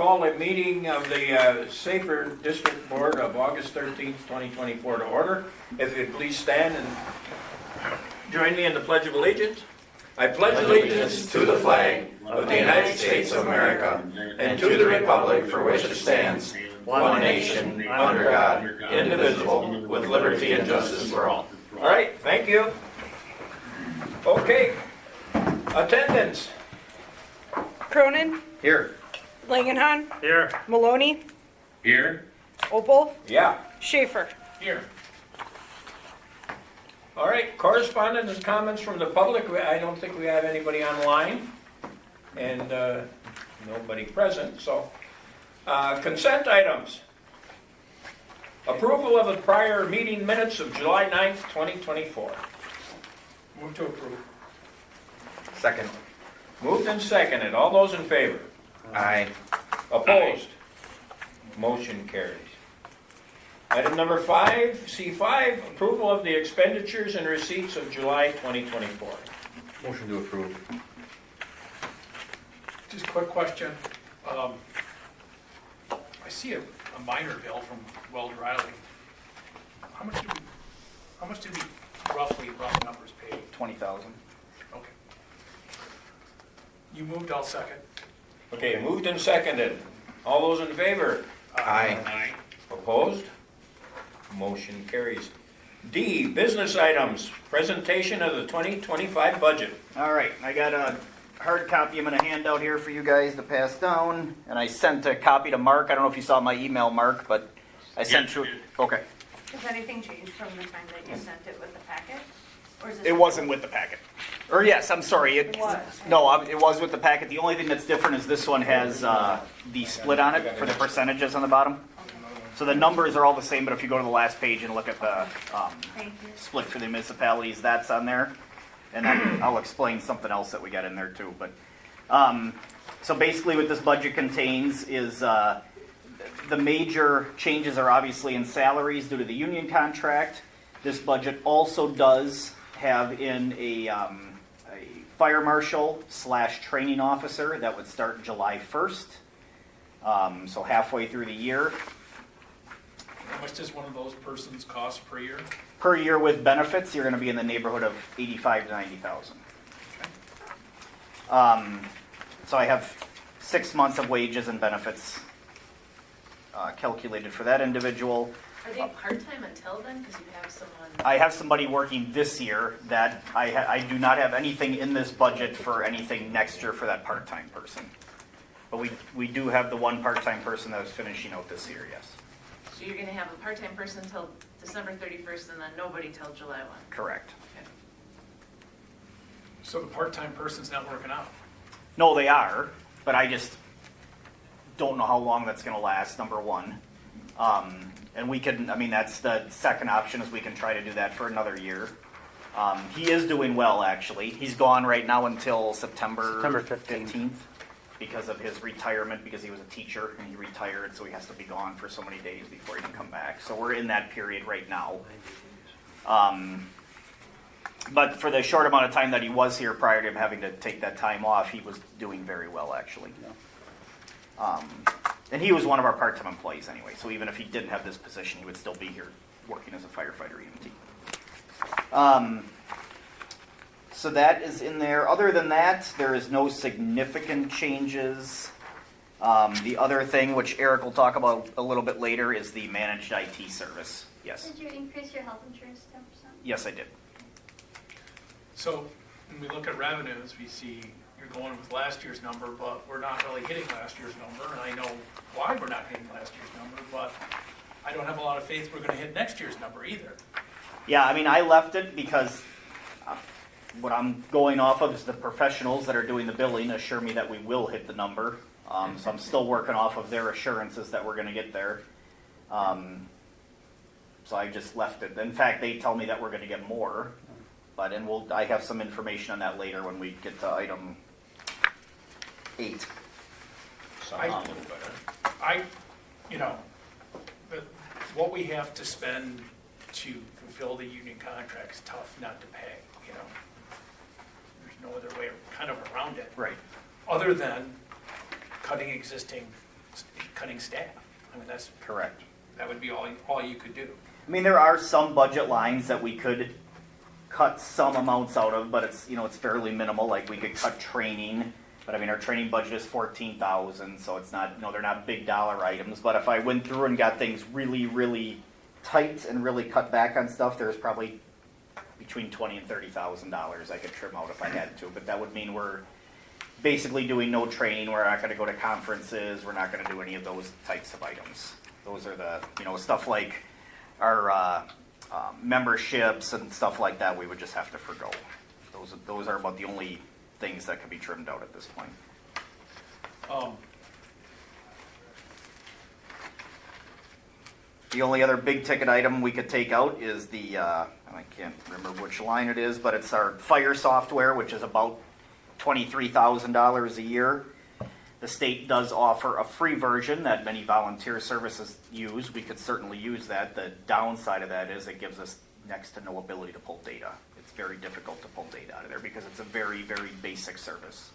call a meeting of the SAFER District Board of August 13th, 2024 to order. If you'd please stand and join me in the Pledge of Allegiance. I pledge allegiance to the flag of the United States of America and to the republic for which it stands, one nation, under God, indivisible, with liberty and justice for all. All right, thank you. Okay, attendance. Cronin, Here. Langenhahn, Here. Maloney, Here. Opal, Yeah. Schaefer. Here. All right, correspondence and comments from the public. I don't think we have anybody online and nobody present, so. Consent items. Approval of the prior meeting minutes of July 9th, 2024. Move to approve. Second. Moved and seconded. All those in favor? Aye. Opposed? Motion carries. Item number 5, C5, approval of the expenditures and receipts of July 2024. Motion to approve. Just a quick question. I see a minor bill from Weld Riley. How much did we roughly, rough numbers, pay? 20,000. Okay. You moved, I'll second. Okay, moved and seconded. All those in favor? Aye. Opposed? Motion carries. D, business items, presentation of the 2025 budget. All right, I got a hard copy I'm going to hand out here for you guys to pass down, and I sent a copy to Mark. I don't know if you saw my email, Mark, but I sent you. Okay. Has anything changed from the time that you sent it with the packet? Or is this It wasn't with the packet. Or yes, I'm sorry. It was. No, it was with the packet. The only thing that's different is this one has the split on it for the percentages on the bottom. So the numbers are all the same, but if you go to the last page and look at the Thank you. split for the municipalities, that's on there. And then I'll explain something else that we got in there too. But so basically what this budget contains is the major changes are obviously in salaries due to the union contract. This budget also does have in a fire marshal / training officer that would start July 1st. So halfway through the year. How much does one of those persons cost per year? Per year with benefits, you're going to be in the neighborhood of 85 to 90,000. So I have 6 months of wages and benefits calculated for that individual. Are they part-time until then? Because you have someone... I have somebody working this year that I do not have anything in this budget for anything next year for that part-time person. But we do have the one part-time person that is finishing out this year, yes. So you're going to have a part-time person until December 31st and then nobody till July 1? Correct. Okay. So the part-time person's not working out. No, they are, but I just don't know how long that's going to last, number one. And we can, that's the second option is we can try to do that for another year. He is doing well, actually. He's gone right now until September 15th because of his retirement, because he was a teacher and he retired, so he has to be gone for so many days before he can come back. So we're in that period right now. But for the short amount of time that he was here prior to him having to take that time off, he was doing very well, actually. And he was one of our part-time employees anyway, so even if he didn't have this position, he would still be here working as a firefighter EMT. So that is in there. Other than that, there is no significant changes. The other thing, which Eric will talk about a little bit later, is the managed IT service. Yes. Did you increase your health insurance 10%? Yes, I did. So when we look at revenues, we see you're going with last year's number, but we're not really hitting last year's number. And I know why we're not hitting last year's number, but I don't have a lot of faith we're going to hit next year's number either. Yeah, I left it because what I'm going off of is the professionals that are doing the billing assure me that we will hit the number. So I'm still working off of their assurances that we're going to get there. So I just left it. In fact, they tell me that we're going to get more. But I have some information on that later when we get to item 8. Sounds a little better. What we have to spend to fulfill the union contract is tough not to pay, There's no other way kind of around it. Right. Other than cutting existing cutting staff. I mean, Correct. that would be all you could do. I mean, there are some budget lines that we could cut some amounts out of, but it's, it's fairly minimal. Like we could cut training, but I mean, our training budget is 14,000, so it's not, they're not big dollar items. But if I went through and got things really, really tight and really cut back on stuff, there's probably between $20,000 and $30,000 I could trim out if I had to. But that would mean we're basically doing no training. We're not going to go to conferences. We're not going to do any of those types of items. Those are the, stuff like our memberships and stuff like that. We would just have to forgo. Those are about the only things that can be trimmed out at this point. The only other big ticket item we could take out is the, I can't remember which line it is, but it's our fire software, which is about $23,000 a year. The state does offer a free version that many volunteer services use. We could certainly use that. The downside of that is it gives us next to no ability to pull data. It's very difficult to pull data out of there because it's a very, very basic service.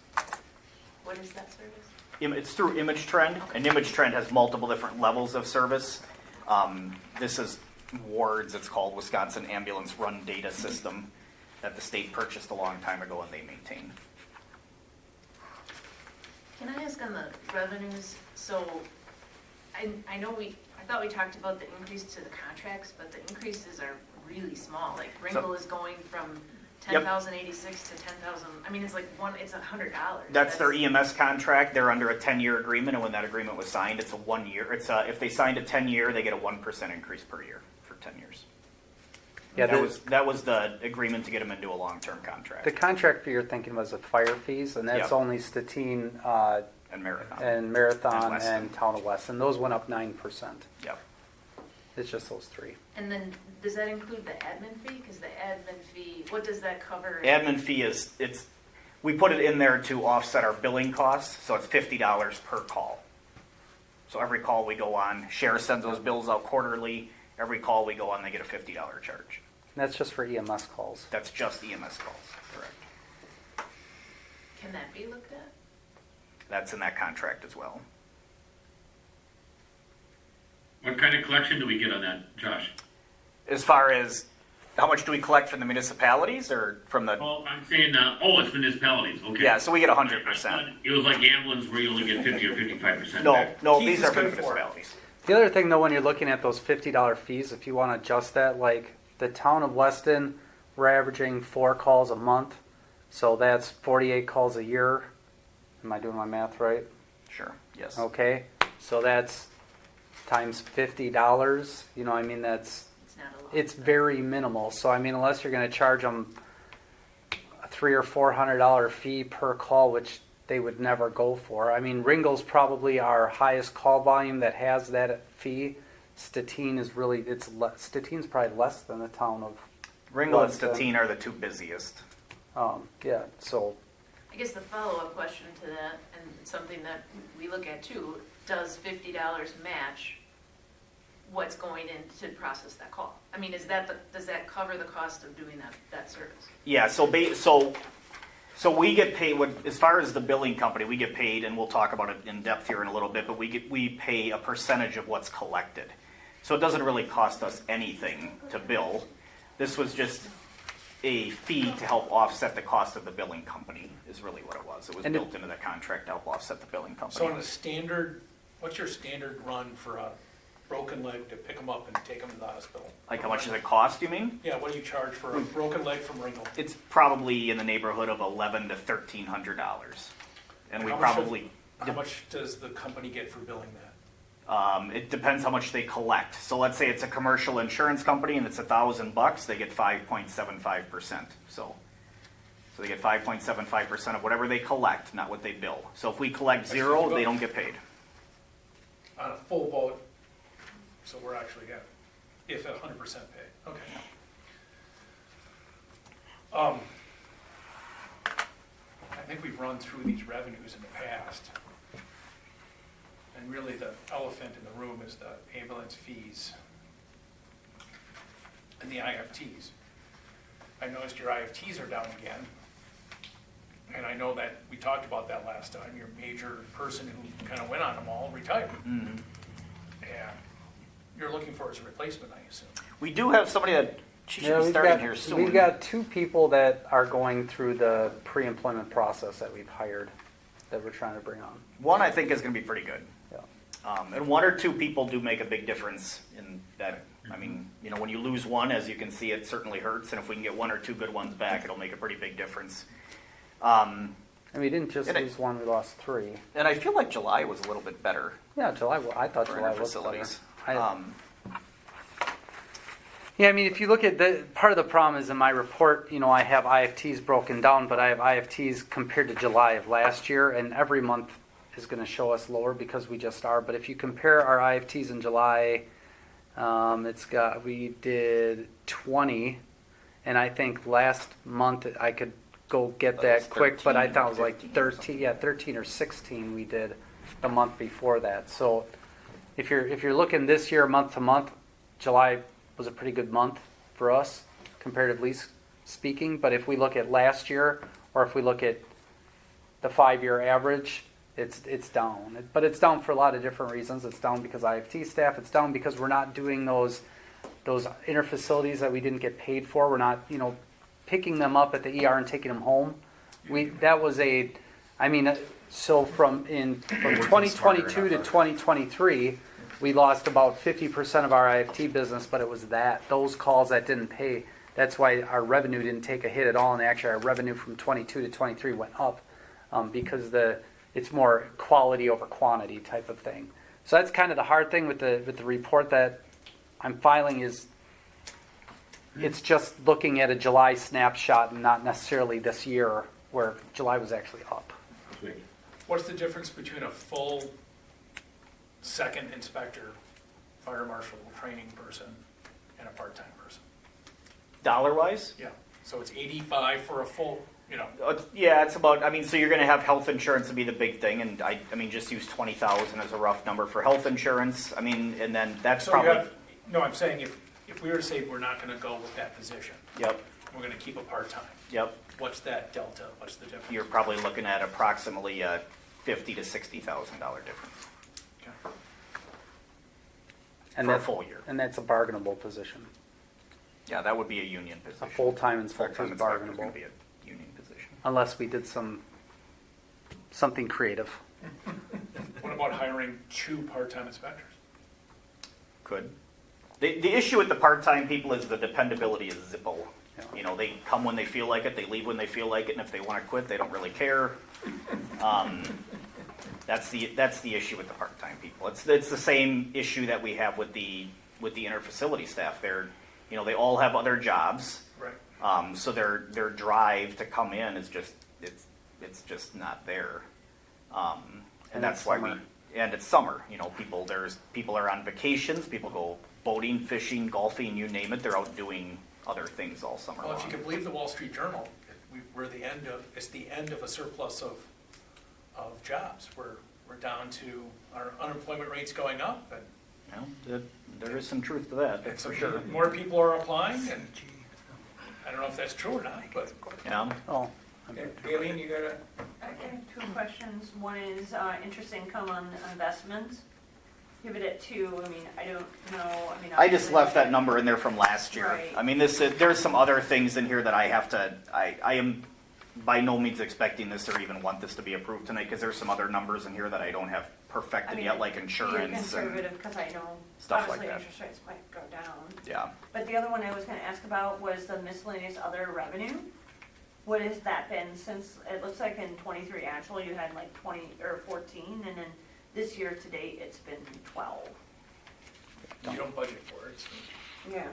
What is that service? It's through ImageTrend, and ImageTrend has multiple different levels of service. This is WARDS, it's called, Wisconsin Ambulance Run Data System, that the state purchased a long time ago and they maintain. Can I ask on the revenues, so I thought we talked about the increase to the contracts, but the increases are really small. Like Ringel is going from Yep. 10,086 to 10,000, I mean, it's like it's $100. That's their EMS contract. They're under a 10-year agreement, and when that agreement was signed, it's a 1 year. If they signed a 10-year, they get a 1% increase per year for 10 years. Yeah, that was the agreement to get them into a long-term contract. the contract fee you're thinking was the fire fees, and that's Yeah. only Statine And Marathon. and Marathon And Weston. and Town of Weston. Those went up 9%. Yep. It's just those three. And then, does that include the admin fee? Because the admin fee, what does that cover? Admin fee we put it in there to offset our billing costs, so it's $50 per call. So every call we go on, Share sends those bills out quarterly. Every call we go on, they get a $50 charge. And that's just for EMS calls. That's just EMS calls, correct. Can that be looked at? That's in that contract as well. What kind of collection do we get on that, Josh? As far as how much do we collect from the municipalities or from the? Well, I'm saying, it's municipalities, okay. Yeah, so we get I 100%. thought it was like ambulance where you only get 50 or 55% No, back. no, Keith these is are for good for it. municipalities. The other thing, though, when you're looking at those $50 fees, if you want to adjust that, like the Town of Weston, we're averaging 4 calls a month, so that's 48 calls a year. Am I doing my math right? Sure, yes. Okay, so that's times $50. You know, I mean, It's not a lot. it's very minimal. So I mean, unless you're going to charge them a $300 or $400 fee per call, which they would never go for. I mean, Ringel's probably our highest call volume that has that fee. Statine is really Statine's probably less than the Town of. Ringel and Weston. Statine are the two busiest. Yeah. So I guess the follow-up question to that, and something that we look at too, does $50 match what's going in to process that call? I mean, does that cover the cost of doing that service? Yeah, so we get paid, as far as the billing company, we get paid, and we'll talk about it in depth here in a little bit, but we pay a percentage of what's collected. So it doesn't really cost us anything to bill. This was just a fee to help offset the cost of the billing company, is really what it was. It was And built into the contract to help offset the billing company. So on a standard, what's your standard run for a broken leg to pick them up and take them to the hospital? Like how much does it cost, you mean? Yeah, what do you charge for a broken leg from Ringel? It's probably in the neighborhood of $1,100 to $1,300. And we probably, How much does the company get for billing that? it depends how much they collect. So let's say it's a commercial insurance company and it's $1,000, they get 5.75%. So they get 5.75% of whatever they collect, not what they bill. So if we collect zero, they don't get paid. On a full boat, so we're actually at, if 100% paid, okay. I think we've run through these revenues in the past. And really the elephant in the room is the ambulance fees and the IFTs. I noticed your IFTs are down again. And I know that we talked about that last time, your major person who kind of went on them all retired. Mhm. And you're looking for as a replacement, I assume. We do have somebody that, she should Yeah, be we've starting got, here soon. we've got 2 people that are going through the pre-employment process that we've hired, that we're trying to bring on. One I think is going to be pretty good. Yeah. And 1 or 2 people do make a big difference in that. I mean, you know, when you lose one, as you can see, it certainly hurts. And if we can get 1 or 2 good ones back, it'll make a pretty big difference. And we didn't just And lose 1, we lost 3. And I feel like July was a little bit better Yeah, July, I thought for July our was better. facilities. Yeah, I mean, if you look at part of the problem is in my report, you know, I have IFTs broken down, but I have IFTs compared to July of last year, and every month is going to show us lower because we just are. But if you compare our IFTs in July, we did 20, and I think last month I could go get That was that quick, but I 13 thought it was or like 15 or 13, something. yeah, 13 or 16 we did the month before that. So if you're looking this year month to month, July was a pretty good month for us, comparatively speaking. But if we look at last year, or if we look at the 5-year average, it's down. But it's down for a lot of different reasons. It's down because IFT staff. It's down because we're not doing those interfacilities that we didn't get paid for. We're not, you know, picking them up at the ER and taking them home. So from 2022 to 2023, we lost about 50% of our IFT business, but it was those calls that didn't pay. That's why our revenue didn't take a hit at all, and actually our revenue from 22 to 23 went up because it's more quality over quantity type of thing. So that's kind of the hard thing with the report that I'm filing is it's just looking at a July snapshot and not necessarily this year where July was actually up. What's the difference between a full second inspector, fire marshal, training person, and a part-time person? Dollar-wise? Yeah, so it's 85 for a full, you know. Yeah, it's about, so you're going to have health insurance to be the big thing, and I just use 20,000 as a rough number for health insurance. And then that's So probably... no, I'm saying if we were to say we're not going to go with that position, Yep, we're going to keep a part-time, yep. what's that delta? What's the difference? You're probably looking at approximately a $50,000 to $60,000 difference Okay. And for a that- full year. And that's a bargainable position. Yeah, that would be a union position. A full-time inspector Full-time is inspector is bargainable, going to be a union position. unless we did something creative. What about hiring 2 part-time inspectors? Could. The issue with the part-time people is the dependability is Zippo. Yeah. You know, they come when they feel like it, they leave when they feel like it, and if they want to quit, they don't really care. That's the issue with the part-time people. It's the same issue that we have with the interfacility staff. They all have other jobs, Right. so their drive to come in is just it's just not there. And that's it's why summer. and it's summer. You know, people are on vacations. People go boating, fishing, golfing, you name it. They're out doing other things all summer Well, long. if you could believe the Wall Street Journal, it's the end of a surplus of jobs. We're down to our unemployment rates going up, and There is some truth to that, that's so for sure. more people are applying, and I don't know if that's true or not, but Yeah. Oh, Aileen, you got a? I have 2 questions. One is interest income on investments. Give it at 2. I don't know. I just left that number in there from last year. Right. There's some other things in here that I have to, I am by no means expecting this or even want this to be approved tonight, because there's some other numbers in here that I don't have perfected yet, like insurance Being conservative, because I know stuff like obviously that. interest rates might go down. Yeah. But the other one I was going to ask about was the miscellaneous other revenue. What has that been since, it looks like in 23 actual you had like 20 or 14, and then this year to date it's been 12. you don't budget for it. So. Yeah.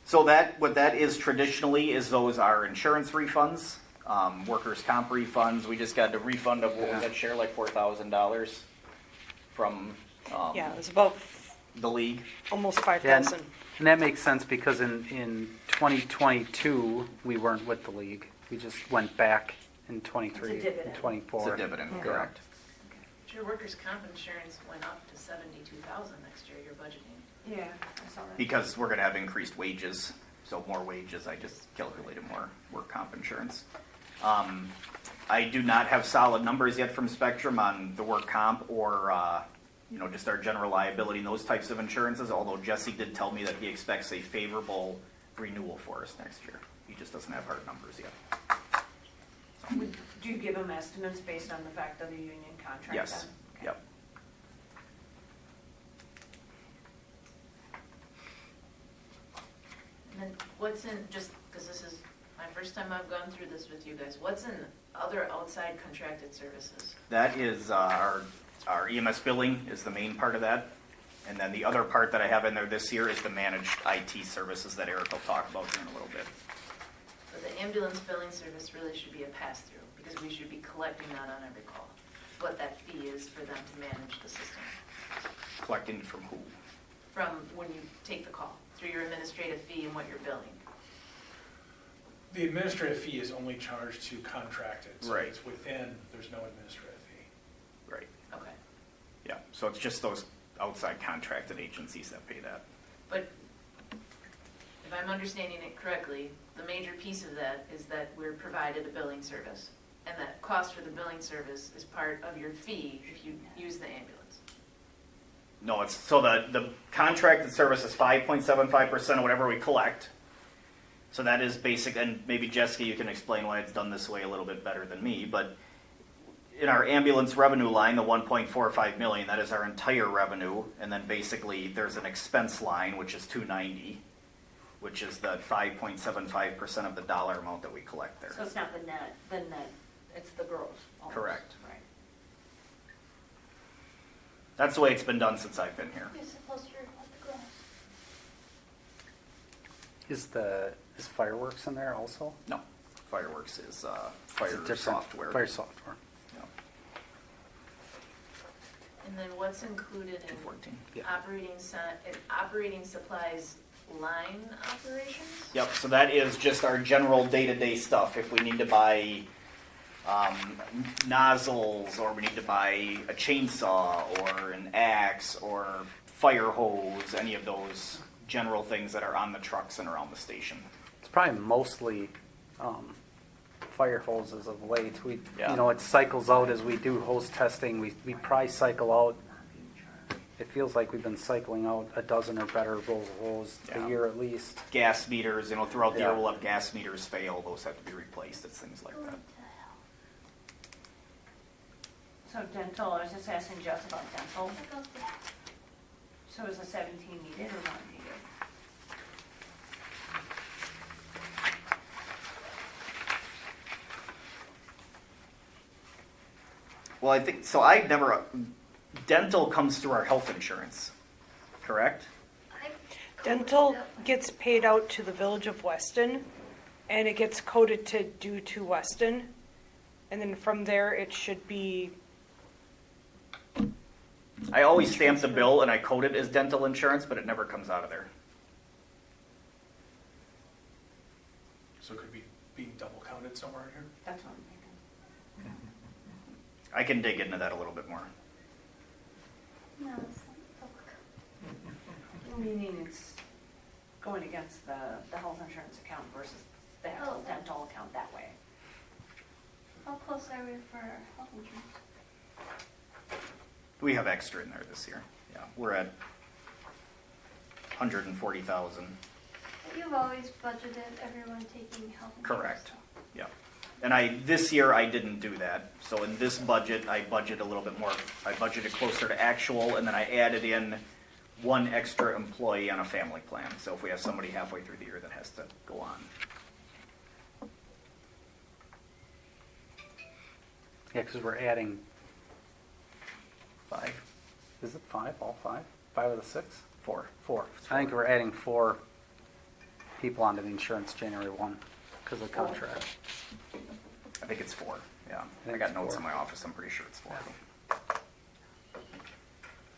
So what that is traditionally is those are insurance refunds, workers' comp refunds. We just got a refund of, what was that share, like $4,000 from Yeah, it was about the league. almost Yeah, 5,000. and that makes sense because in 2022, we weren't with the league. We just went back in 23 It's a dividend. and 24. It's a dividend, Yeah. correct. Your workers' comp insurance went up to 72,000 next year, you're budgeting. Yeah, I saw that. Because we're going to have increased wages, so more wages, I just calculated more work comp insurance. I do not have solid numbers yet from Spectrum on the work comp or, just our general liability and those types of insurances, although Jesse did tell me that he expects a favorable renewal for us next year. He just doesn't have hard numbers yet. Do you give them estimates based on the fact of the union contract? Yes, then? Okay. yep. And then what's in, just because this is my first time I've gone through this with you guys, what's in other outside contracted services? That is our EMS billing is the main part of that. And then the other part that I have in there this year is the managed IT services that Eric will talk about here in a little bit. So the ambulance billing service really should be a pass-through, because we should be collecting that on every call, what that fee is for them to manage the system. Collecting from who? From when you take the call, through your administrative fee and what you're billing. The administrative fee is only charged to contracted. So Right. it's within, there's no administrative fee. Right. Okay. Yeah, so it's just those outside contracted agencies that pay that. But if I'm understanding it correctly, the major piece of that is that we're provided a billing service. And that cost for the billing service is part of your fee if you use the ambulance. No, it's, so the contracted service is 5.75% of whatever we collect. So that is basic, and maybe Jessica, you can explain why it's done this way a little bit better than me, but in our ambulance revenue line, the 1.45 million, that is our entire revenue, and then basically there's an expense line, which is 290, which is the 5.75% of the dollar amount that we collect there. So it's not the net, it's the gross. almost, Correct. Right. That's the way it's been done since I've been here. You're supposed to report the gross. Is fireworks in there also? No, Fireworks is It's fire a different- software. Fire software. Yeah, And then what's included in 214. Yeah. operating supplies line operations? Yep, so that is just our general day-to-day stuff. If we need to buy nozzles, or we need to buy a chainsaw, or an axe, or fire hose, any of those general things that are on the trucks and around the station. It's probably mostly fire hoses of late. Yeah. It cycles out as we do hose testing. We probably cycle out. It feels like we've been cycling out a dozen or better rolls of hose Yeah. a year at least. Gas meters, throughout the year Yeah. we'll have gas meters fail. Those have to be replaced. It's things like that. So dental, I was just asking Jess about dental. That goes to hell. So is the 17 needed or not needed? Well, I think, dental comes through our health insurance, correct? Dental gets paid out to the Village of Weston, and it gets coded to due to Weston. And then from there, it should be, I always stamp the bill and I code it as dental insurance, but it never comes out of there. So it could be being double counted somewhere in here? That's what I'm thinking. I can dig into that a little bit more. No, it's not. Meaning it's going against the health insurance account versus the actual dental account that way. How close are we for health insurance? We have extra in there this year. Yeah, we're at 140,000. But you've always budgeted everyone taking health insurance. Correct. Yeah. And this year I didn't do that. So in this budget, I budgeted a little bit more. I budgeted closer to actual, and then I added in one extra employee on a family plan. So if we have somebody halfway through the year that has to go on. Yeah, because we're adding, 5, is it 5, all 5? 5 of the 6? 4. 4. I think we're adding 4 people onto the insurance January 1 because of the contract. I think it's 4. Yeah. think I got it's notes 4. in my office. I'm pretty sure it's 4.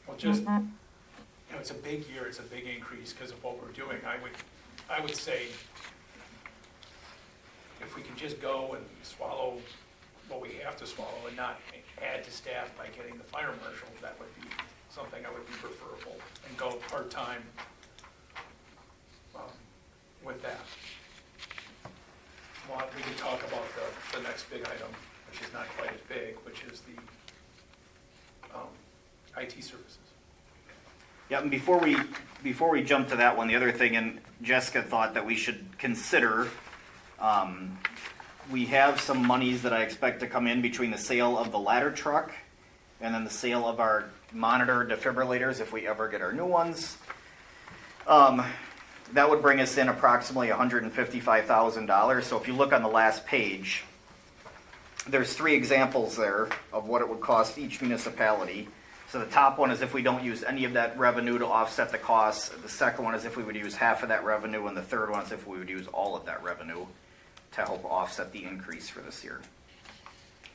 Well, just, it's a big year, it's a big increase because of what we're doing. I would say, if we can just go and swallow what we have to swallow and not add to staff by getting the fire marshal, that would be something I would be preferable, and go part-time with that. Well, we can talk about the next big item which is not quite as big, which is the IT services. Yeah, and before we jump to that one, the other thing, and Jessica thought that we should consider, we have some monies that I expect to come in between the sale of the ladder truck and then the sale of our monitor defibrillators if we ever get our new ones. That would bring us in approximately $155,000. So if you look on the last page, there's 3 examples there of what it would cost each municipality. So the top one is if we don't use any of that revenue to offset the costs. The second one is if we would use half of that revenue, and the third one is if we would use all of that revenue to help offset the increase for this year.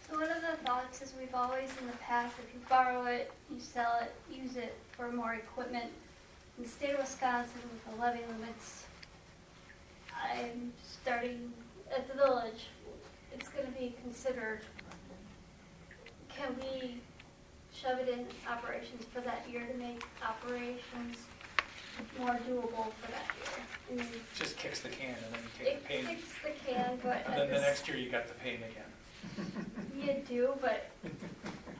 So one of the thoughts is we've always in the past, if you borrow it, you sell it, use it for more equipment. In the state of Wisconsin with the levy limits, I'm starting at the village. It's going to be considered, can we shove it in operations for that year to make operations more doable for that year? I mean, Just kicks the can and then you take it the pain. kicks the can, but And then the next year you got the pain again. you do, but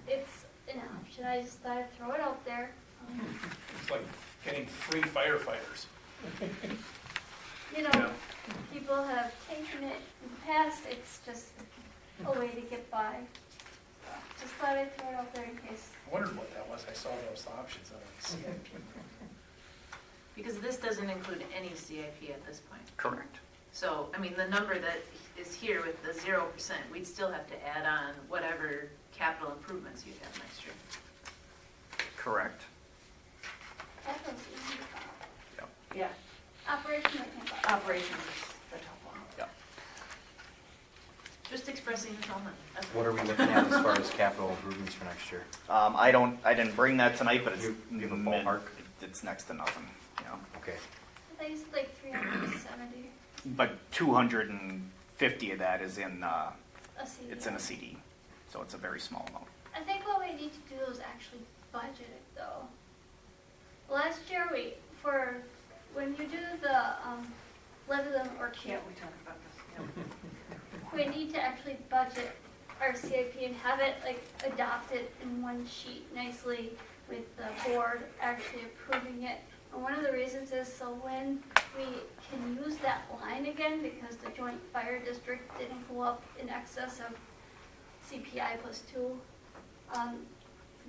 it's an option. I just thought I'd throw it out there. It's like getting free firefighters. You know, Yeah. people have taken it in the past. It's just a way to get by. Just thought I'd throw it out there in case. I wondered what that was. I saw those options on the CIP. Because this doesn't include any CIP at this point. Correct. So, I mean, the number that is here with the 0%, we'd still have to add on whatever capital improvements you have next year. Correct. That was easy. Yeah, Operation Lightning Box. operations is the top one. Just expressing your comment. That's What are we looking at as far as capital improvements for next year? I didn't bring that tonight, but it's You have a mid- ballpark? It's next to nothing. Yeah. Okay. I think it's like 370 But 250 of that is in a CD. it's in a CD, so it's a very small amount. I think what we need to do is actually budget it though. Last year when you do the levy limit worksheet, Can't we talk about this? we need to actually budget our CIP and have it like adopted in one sheet nicely with the board actually approving it. And one of the reasons is so when we can use that line again, because the joint fire district didn't go up in excess of CPI plus 2,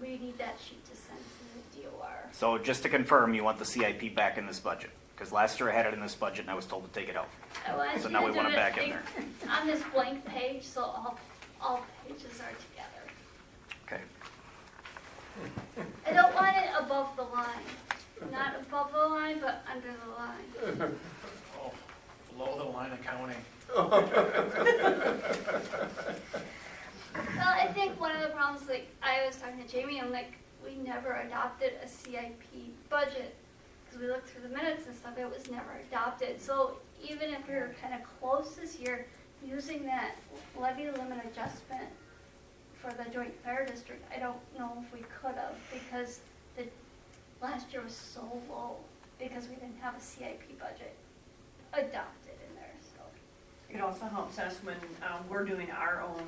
we need that sheet to send to the DOR. So just to confirm, you want the CIP back in this budget? Because last year I had it in this budget and I was told to take it out. I want So you now to we do want it back in like, on this blank page, so all pages are together. Okay. I don't want it above the line. Not above the line, but under the line. Oh, below the line accounting. Well, I think one of the problems, like, I was talking to Jamie, I'm like, we never adopted a CIP budget. Because we looked through the minutes and stuff, it was never adopted. So even if we were kind of close this year, using that levy limit adjustment for the joint fire district, I don't know if we could have, because the last year was so low, because we didn't have a CIP budget adopted in there, so. It also helps us when we're doing our own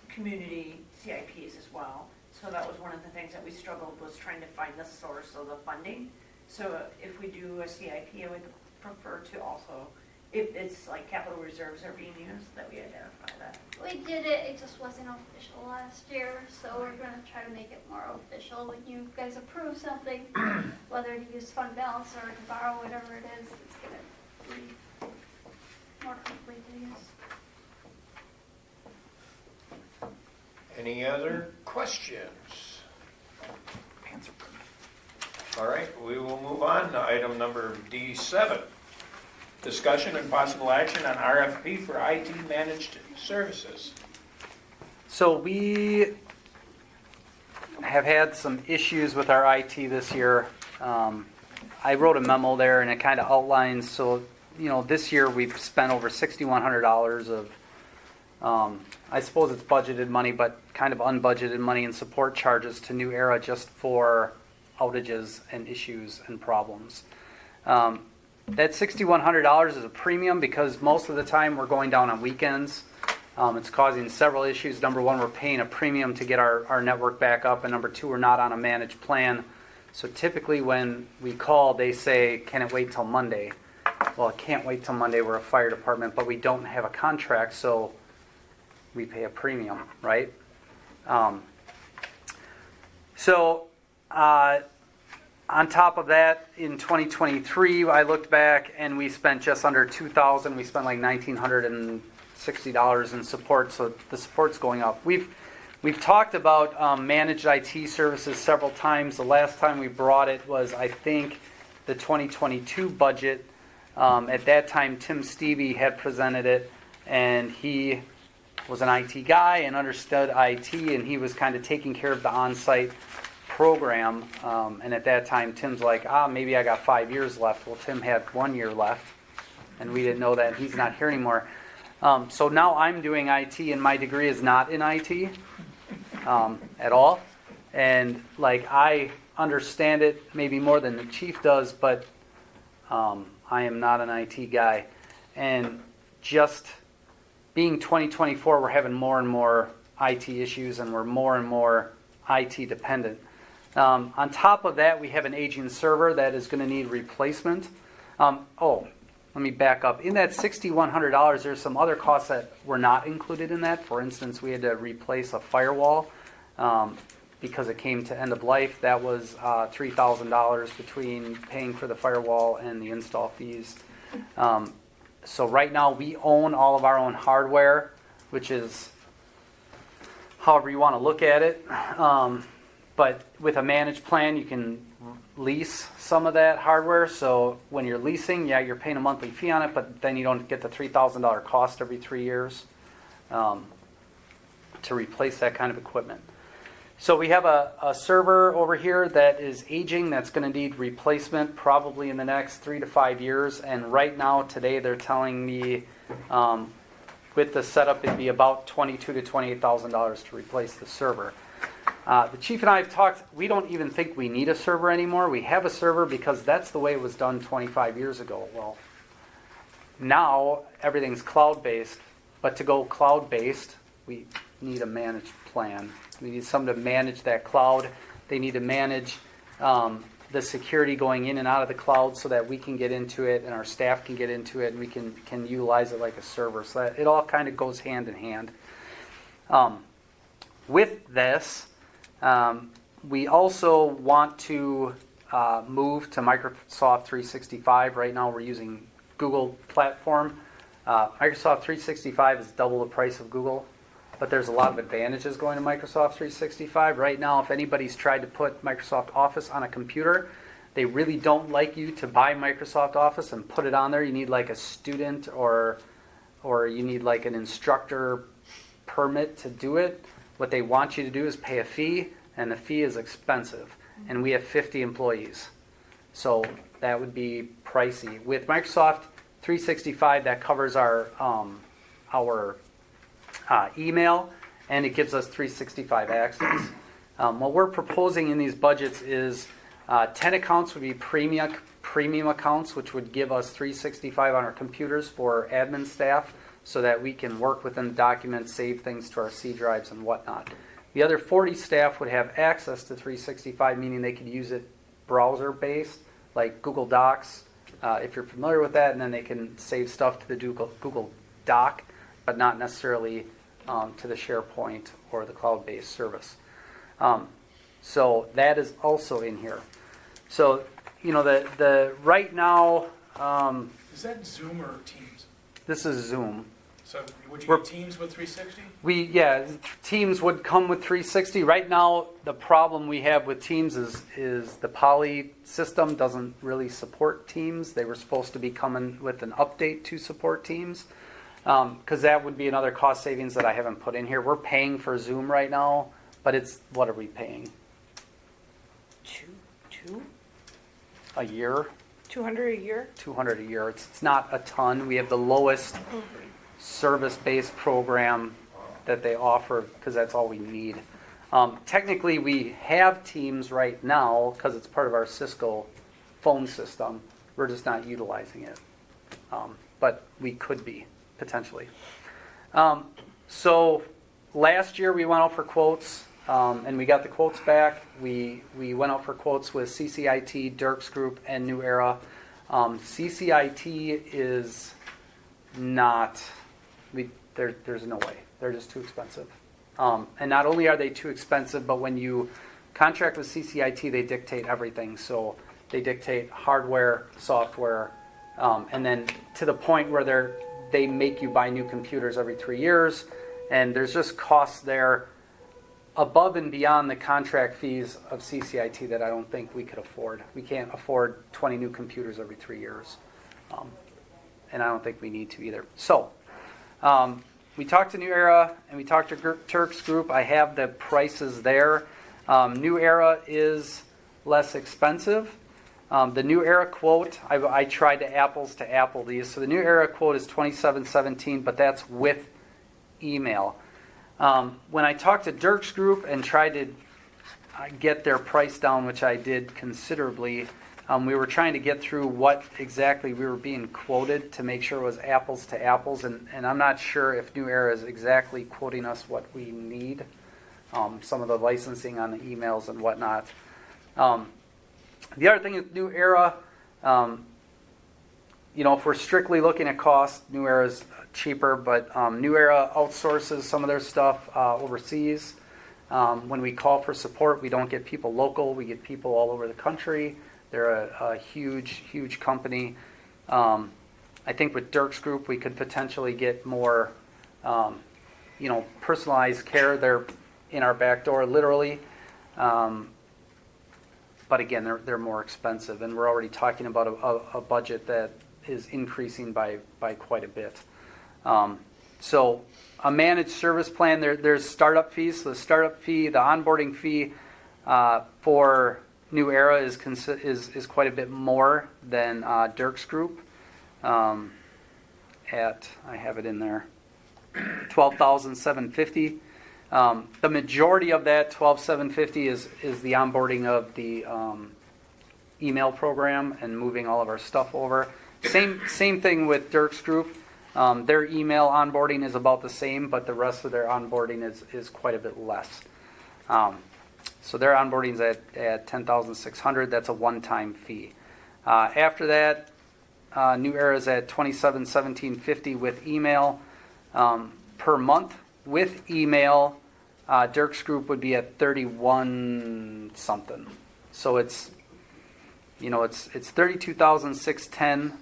community CIPs as well. So that was one of the things that we struggled, was trying to find the source of the funding. So if we do a CIP, I would prefer to also, if it's like capital reserves are being used, that we identify that. We did it, it just wasn't official last year, so we're gonna try to make it more official. When you guys approve something, whether to use fund balance or to borrow, whatever it is, it's gonna be more complete to use. Any other questions? Hands are burning. All right, we will move on to item number D7. Discussion and possible action on RFP for IT managed services. So we have had some issues with our IT this year. I wrote a memo there and it kind of outlines, so, this year we've spent over $6,100 of, I suppose it's budgeted money, but kind of unbudgeted money in support charges to New Era just for outages and issues and problems. That $6,100 is a premium because most of the time we're going down on weekends It's causing several issues. Number one, we're paying a premium to get our network back up, and number two, we're not on a managed plan. So typically when we call, they say, can it wait till Monday? Well, it can't wait till Monday. We're a fire department, but we don't have a contract, so we pay a premium, right? On top of that, in 2023, I looked back and we spent just under $2,000. We spent like $1,960 in support, so the support's going up. We've talked about managed IT services several times. The last time we brought it was, I think, the 2022 budget. At that time, Tim Stevie had presented it, and he was an IT guy and understood IT, and he was kind of taking care of the on-site program. And at that time, Tim's like, maybe I got 5 years left. Well, Tim had 1 year left, and we didn't know that, and he's not here anymore. So now I'm doing IT, and my degree is not in IT at all. And like I understand it maybe more than the chief does, but I am not an IT guy. And just being 2024, we're having more and more IT issues, and we're more and more IT dependent. On top of that, we have an aging server that is going to need replacement. Let me back up. In that $6,100, there's some other costs that were not included in that. For instance, we had to replace a firewall because it came to end of life. That was $3,000 between paying for the firewall and the install fees. So right now, we own all of our own hardware, which is however you want to look at it. But with a managed plan, you can lease some of that hardware. So when you're leasing, you're paying a monthly fee on it, but then you don't get the $3,000 cost every 3 years to replace that kind of equipment. So we have a server over here that is aging, that's going to need replacement probably in the next 3 to 5 years. And right now, today, they're telling me with the setup, it'd be about $22,000 to $28,000 to replace the server. The chief and I have talked, we don't even think we need a server anymore. We have a server because that's the way it was done 25 years ago. Well, now everything's cloud-based, but to go cloud-based, we need a managed plan. We need someone to manage that cloud. They need to manage the security going in and out of the cloud so that we can get into it and our staff can get into it and we can utilize it like a server. So that it all kind of goes hand in hand. With this, we also want to move to Microsoft 365. Right now we're using Google platform. Microsoft 365 is double the price of Google, but there's a lot of advantages going to Microsoft 365. Right now, if anybody's tried to put Microsoft Office on a computer, they really don't like you to buy Microsoft Office and put it on there. You need like a student or you need like an instructor permit to do it. What they want you to do is pay a fee, and the fee is expensive. And we have 50 employees. So that would be pricey. With Microsoft 365, that covers our email, and it gives us 365 access. What we're proposing in these budgets is 10 accounts would be premium accounts, which would give us 365 on our computers for admin staff, so that we can work within the documents, save things to our C drives and whatnot. The other 40 staff would have access to 365, meaning they could use it browser-based, like Google Docs, if you're familiar with that, and then they can save stuff to the Google Doc, but not necessarily to the SharePoint or the cloud-based service. So that is also in here. So, the right now... Is that Zoom or Teams? This is Zoom. So would you get Teams with 360? Teams would come with 360. Right now, the problem we have with Teams is the Poly system doesn't really support Teams. They were supposed to be coming with an update to support Teams, because that would be another cost savings that I haven't put in here. We're paying for Zoom right now, but what are we paying? Two? A year? 200 a year? 200 a year. It's not a ton. We have the lowest service-based program that they offer because that's all we need. Technically, we have Teams right now because it's part of our Cisco phone system. We're just not utilizing it. But we could be, potentially. So last year we went out for quotes, and we got the quotes back. We went out for quotes with CCIT, Dirks Group, and New Era. CCIT is not. There's no way. They're just too expensive. And not only are they too expensive, but when you contract with CCIT, they dictate everything. So they dictate hardware, software, and then to the point where they make you buy new computers every 3 years, and there's just costs there above and beyond the contract fees of CCIT that I don't think we could afford. We can't afford 20 new computers every 3 years, and I don't think we need to either. So we talked to New Era and we talked to Turks Group. I have the prices there. New Era is less expensive. The New Era quote, I tried to apples to apple these. So the New Era quote is $27.17, but that's with email. When I talked to Dirks Group and tried to get their price down, which I did considerably, we were trying to get through what exactly we were being quoted to make sure it was apples to apples, and I'm not sure if New Era is exactly quoting us what we need, some of the licensing on the emails and whatnot. The other thing is New Era, if we're strictly looking at cost, New Era is cheaper, but New Era outsources some of their stuff overseas. When we call for support, we don't get people local, we get people all over the country. They're a huge, huge company. I think with Dirks Group, we could potentially get more, personalized care. They're in our back door, literally. But again, they're more expensive, and we're already talking about a budget that is increasing by quite a bit. So a managed service plan, there's startup fees. So the startup fee, the onboarding fee for New Era is quite a bit more than Dirks Group. I have it in there, $12,750. The majority of that $12,750 is the onboarding of the email program and moving all of our stuff over. Same thing with Dirks Group. Their email onboarding is about the same, but the rest of their onboarding is quite a bit less. So their onboarding is at $10,600. That's a one-time fee. After that, New Era is at $27,1750 with email per month. With email, Dirks Group would be at 31 something. So it's $32,610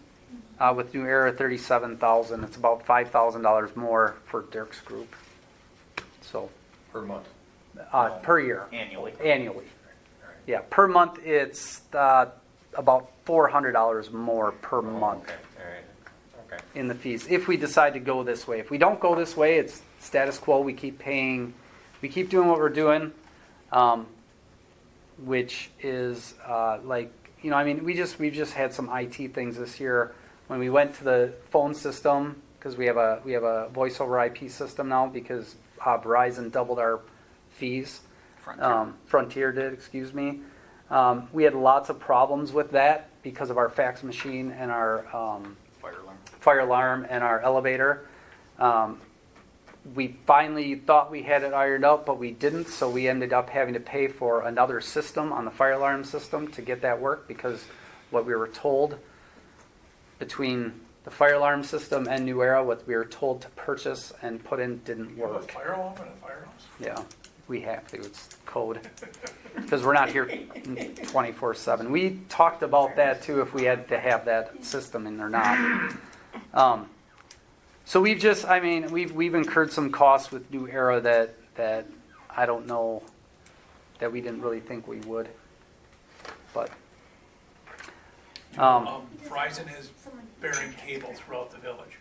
with New Era, $37,000. It's about $5,000 more for Dirks Group. So Per month. per year. Annually. Yeah, per month it's about $400 more per month. Okay, all right. Okay. In the fees if we decide to go this way. If we don't go this way, it's status quo. We keep paying, we keep doing what we're doing, which is we've just had some IT things this year. When we went to the phone system, because we have a voice over IP system now because Verizon doubled our fees. Frontier did, excuse me. We had lots of problems with that because of our fax machine and our fire alarm and our elevator. We finally thought we had it ironed out, but we didn't, so we ended up having to pay for another system on the fire alarm system to get that work, because what we were told between the fire alarm system and New Era, what we were told to purchase and put in didn't You have a work. fire alarm in a firehouse? Yeah, we have to. It's code. Because we're not here 24/7. We talked about that too, if we had to have that system in or not. So we've incurred some costs with New Era that I don't know that we didn't really think we would. But Verizon is burying cable throughout the village.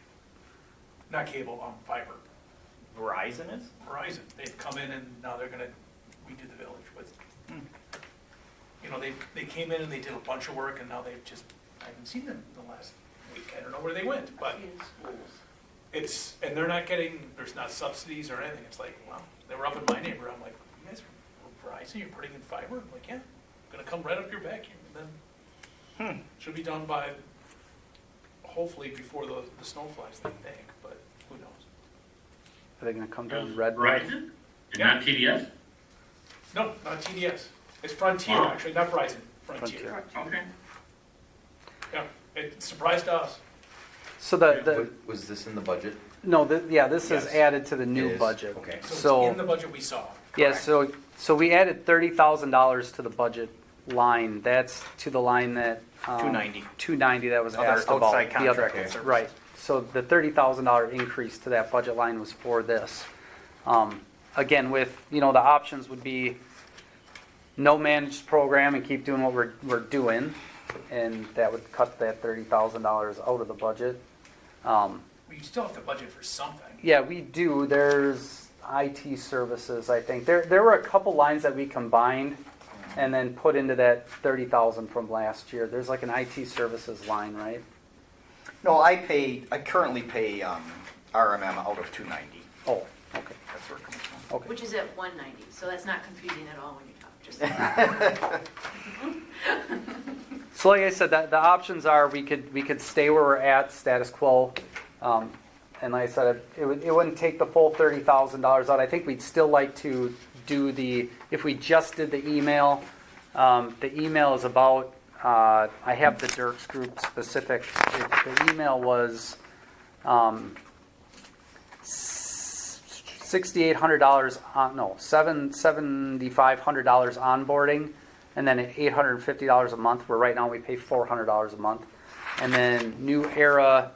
Not cable, fiber. Verizon is? Verizon, they've come in and now they're gonna redo the village with, they came in and they did a bunch of work, and now I haven't seen them in the last week. I don't know where they went, but and they're not there's not subsidies or anything. It's like, wow, they were up in my neighborhood. I'm like, you guys are Verizon, you're putting in fiber? I'm like, yeah, I'm gonna come right up your backyard, and then should be done by, hopefully before the snow flies, they think, but who knows? Are they gonna come down red? Red? Verizon? And Yeah. not TDS? No, not TDS. It's Frontier, Oh. actually, not Verizon, Frontier. Okay. Yeah, it surprised us. So the Was this in the budget? no, this is Yes. added to the It new is? budget. Okay. So it's in the budget we saw. Yeah, correct? so we added $30,000 to the budget line. That's to the line that 290. 290 that was Other asked about. outside The other, contracted services. right. So the $30,000 increase to that budget line was for this. Again, with the options would be no managed program and keep doing what we're doing, and that would cut that $30,000 out of the budget. Well, you still have to budget for something. Yeah, we do. There's IT services, I think. There were a couple lines that we combined and then put into that 30,000 from last year. There's like an IT services line, right? No, I currently pay RMM out of 290. Oh, okay. That's where it comes from. Okay. Which is at 190, so that's not confusing at all when you talk, just. So like I said, the options are we could stay where we're at, status quo. And like I said, it wouldn't take the full $30,000 out. I think we'd still like to do if we just did the email is about, I have the Dirks Group specific. The email was $6,800 $7,500 onboarding, and then $850 a month, where right now we pay $400 a month. And then New Era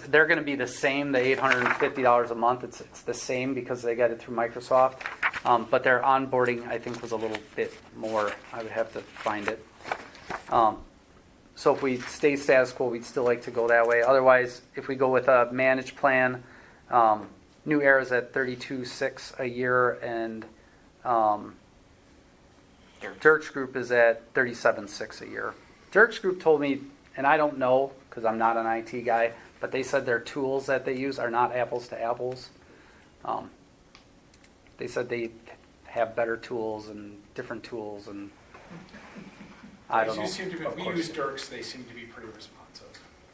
they're going to be the same, the $850 a month. It's the same because they got it through Microsoft. But their onboarding, I think, was a little bit more. I would have to find it. So if we stay status quo, we'd still like to go that way. Otherwise, if we go with a managed plan, New Era's at $32,600 a year, and Dirks Group is at $37,600 a year. Dirks Group told me, and I don't know because I'm not an IT guy, but they said their tools that they use are not apples to apples. They said they have better tools and different tools, and I don't know. Of We course. use Dirks, they seem to be pretty responsive.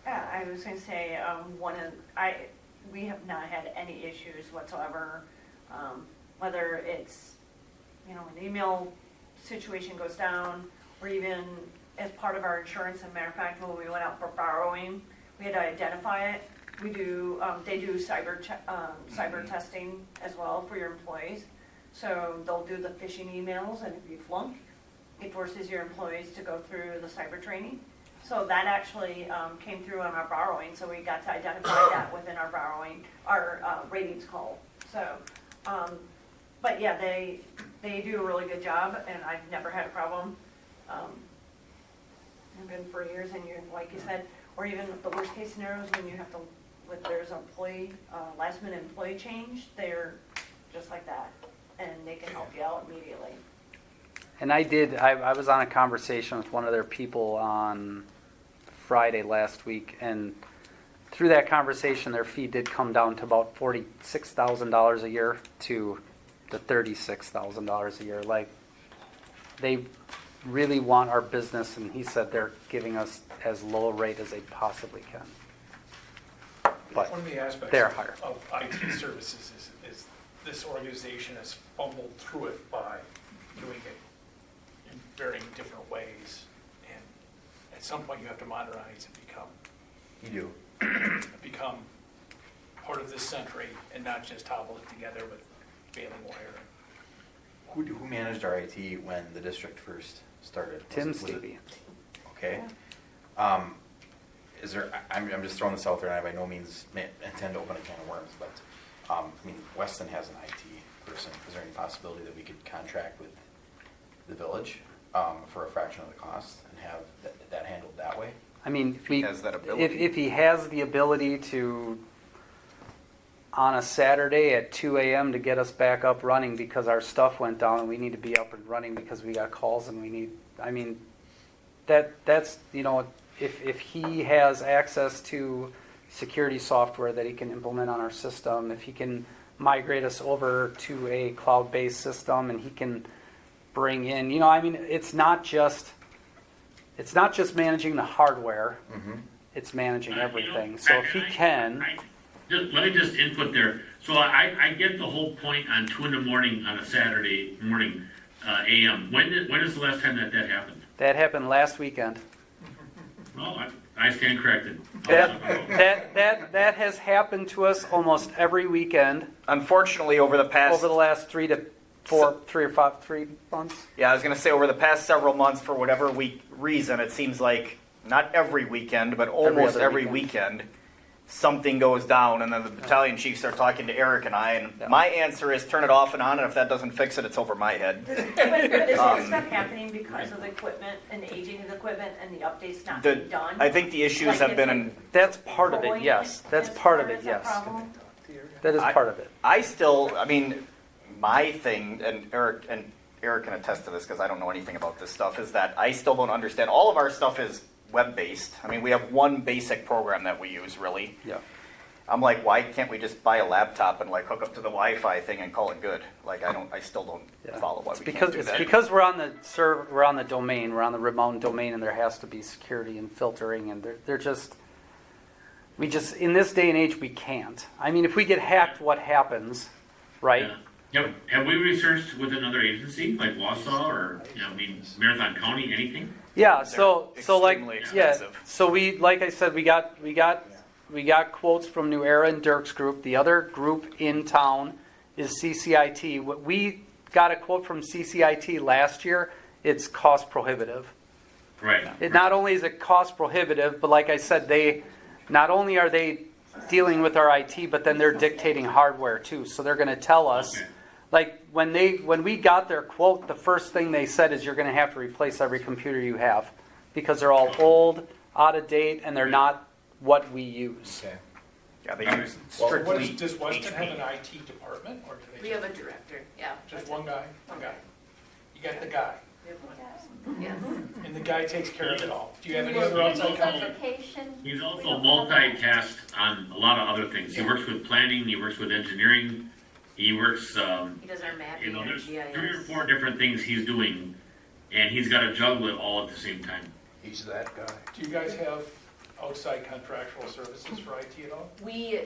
Yeah, I was gonna say, we have not had any issues whatsoever, whether it's, an email situation goes down, or even as part of our insurance. As a matter of fact, when we went out for borrowing, we had to identify it. We do, they do cyber testing as well for your employees. So they'll do the phishing emails, and if you flunk, it forces your employees to go through the cyber training. So that actually came through on our borrowing, so we got to identify that within our borrowing, our ratings call. So, but yeah, they do a really good job, and I've never had a problem. I've been for years, and like you said, or even the worst case scenarios when you have to, there's an last minute employee change, they're just like that, and they can help you out immediately. And I was on a conversation with one of their people on Friday last week, and through that conversation, their fee did come down to about $46,000 a year to the $36,000 a year. Like, they really want our business, and he said they're giving us as low a rate as they possibly can. But One of the aspects they're higher. of IT services is this organization has fumbled through it by doing it in varying different ways. And at some point, you have to modernize and become part of this century, and not just hobble it together with failing wiring. Who managed our IT when the district first started? Tim Was it- Stevie. Okay. Is there? I'm just throwing this out there, and I by no means intend to open a can of worms, but Weston has an IT person. Is there any possibility that we could contract with the village for a fraction of the cost and have that handled that way? I mean, If he has that ability. if he has the ability to, on a Saturday at 2 a.m. to get us back up running because our stuff went down and we need to be up and running because we got calls and we need, that's, if he has access to security software that he can implement on our system, if he can migrate us over to a cloud-based system and he can bring in, it's not just managing the hardware, Mm-hmm. it's managing everything. So if he can, Let me just input there. So I get the whole point on 2 in the morning on a Saturday morning, AM. When is the last time that happened? That happened last weekend. Well, I stand corrected. That has happened to us almost every weekend Unfortunately, over the last 3 months. Yeah, I was going to say over the past several months, for whatever reason, it seems like not every weekend, but almost other every weekend. weekend, something goes down, and then the battalion chiefs start talking to Eric and I, and Yeah. my answer is turn it off and on, and if that doesn't fix it, it's over my head. But is that stuff happening because of the equipment and the aging of the equipment and the updates not The- being done? I think the issues Like have it's been like- in. That's part of it, yes. That's part of it, that yes. problem? That is part of it. I mean, my thing, and Eric can attest to this because I don't know anything about this stuff, is that I still don't understand. All of our stuff is web-based. I mean, we have one basic program that we use, really. Yeah. I'm like, why can't we just buy a laptop and like hook up to the Wi-Fi thing and call it good? Like, I still don't Yeah. follow why It's we because can't do it's that. because we're on the server, we're on the domain, we're on the remote domain, and there has to be security and filtering, and they're just in this day and age we can't. I mean, if we get hacked, what happens, right? Yeah. Yep. Have we researched with another agency like Wausau or Marathon County, anything? Yeah. So like extremely yeah. expensive. So like I said, we got quotes from New Era and Dirk's group. The other group in town is CCIT. What we got a quote from CCIT last year. It's cost prohibitive. Right. It not only is it cost prohibitive, but like I said, they not only are they dealing with our IT, but then they're dictating hardware too. So they're going to tell us, Okay. like when we got their quote, the first thing they said is you're going to have to replace every computer you have because they're all old, out of date, and they're not what we use. Okay. Yeah, they use So strictly does Weston have HP. an IT department, or do they? We have a director, yeah. Just one guy? You got the guy, We have one. Yes. and the guy takes care of it all. Do you have any Well, other he's outside also- company? He's also multitasked on a lot of other things. He works with planning, he works with engineering, he works, He does our mapping and there's GIS. 3 or 4 different things he's doing, and he's got to juggle it all at the same time. He's that guy. Do you guys have outside contractual services for IT at all? We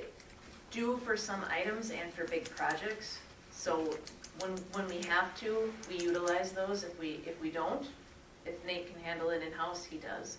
do for some items and for big projects. So when we have to, we utilize those. If we don't, if Nate can handle it in-house, he does.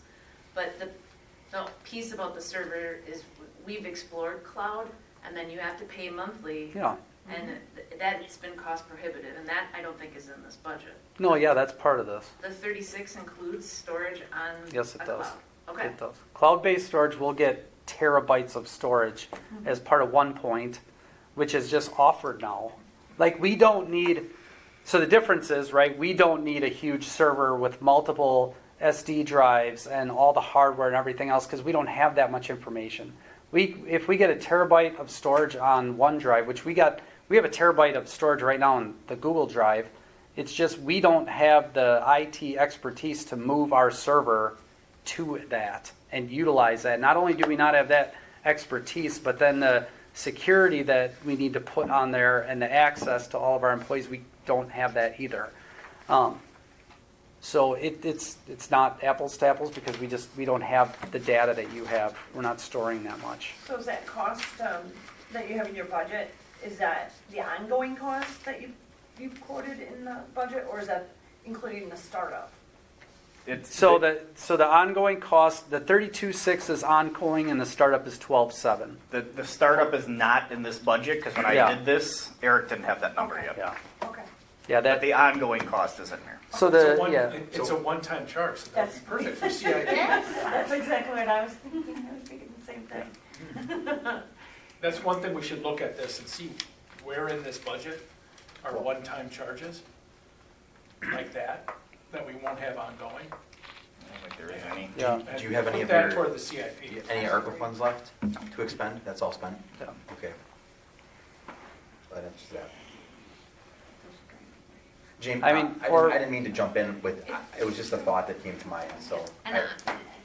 But the piece about the server is we've explored cloud, and then you have to pay monthly. Yeah. And that's been cost prohibitive, and that I don't think is in this budget. No, yeah, that's part of this. The 36 includes storage on Yes, it a does. cloud. Okay. It does. Cloud-based storage will get terabytes of storage as part of 1 which is just offered now. Like we don't need, so the difference is, right, we don't need a huge server with multiple SD drives and all the hardware and everything else because we don't have that much information. If we get a terabyte of storage on OneDrive, which we have a terabyte of storage right now on the Google Drive, it's just we don't have the IT expertise to move our server to that and utilize that. Not only do we not have that expertise, but then the security that we need to put on there and the access to all of our employees, we don't have that either. So it's not apples to apples because we don't have the data that you have. We're not storing that much. So is that cost that you have in your budget, is that the ongoing cost that you've quoted in the budget, or is that including the startup? So the ongoing cost, the 32.6 is ongoing and the startup is 12.7. the startup is not in this budget because when I Yeah. did this, Eric didn't have that number Okay. yet. Yeah, Okay. yeah. But the ongoing cost is in there. So It's a one-time charge, so that's perfect for CIP. That's exactly what I was thinking. I was thinking the same thing. That's one thing we should look at this and see where in this budget are one-time charges like that we won't have ongoing. I don't think there is any. Yeah. And Do you have any put of that your- toward the CIP. Any ARPA funds left to expend? That's all spent? Yeah. Okay. That answers that. James, I mean, I didn't mean to jump in with, it was just a thought that came to mind, so. And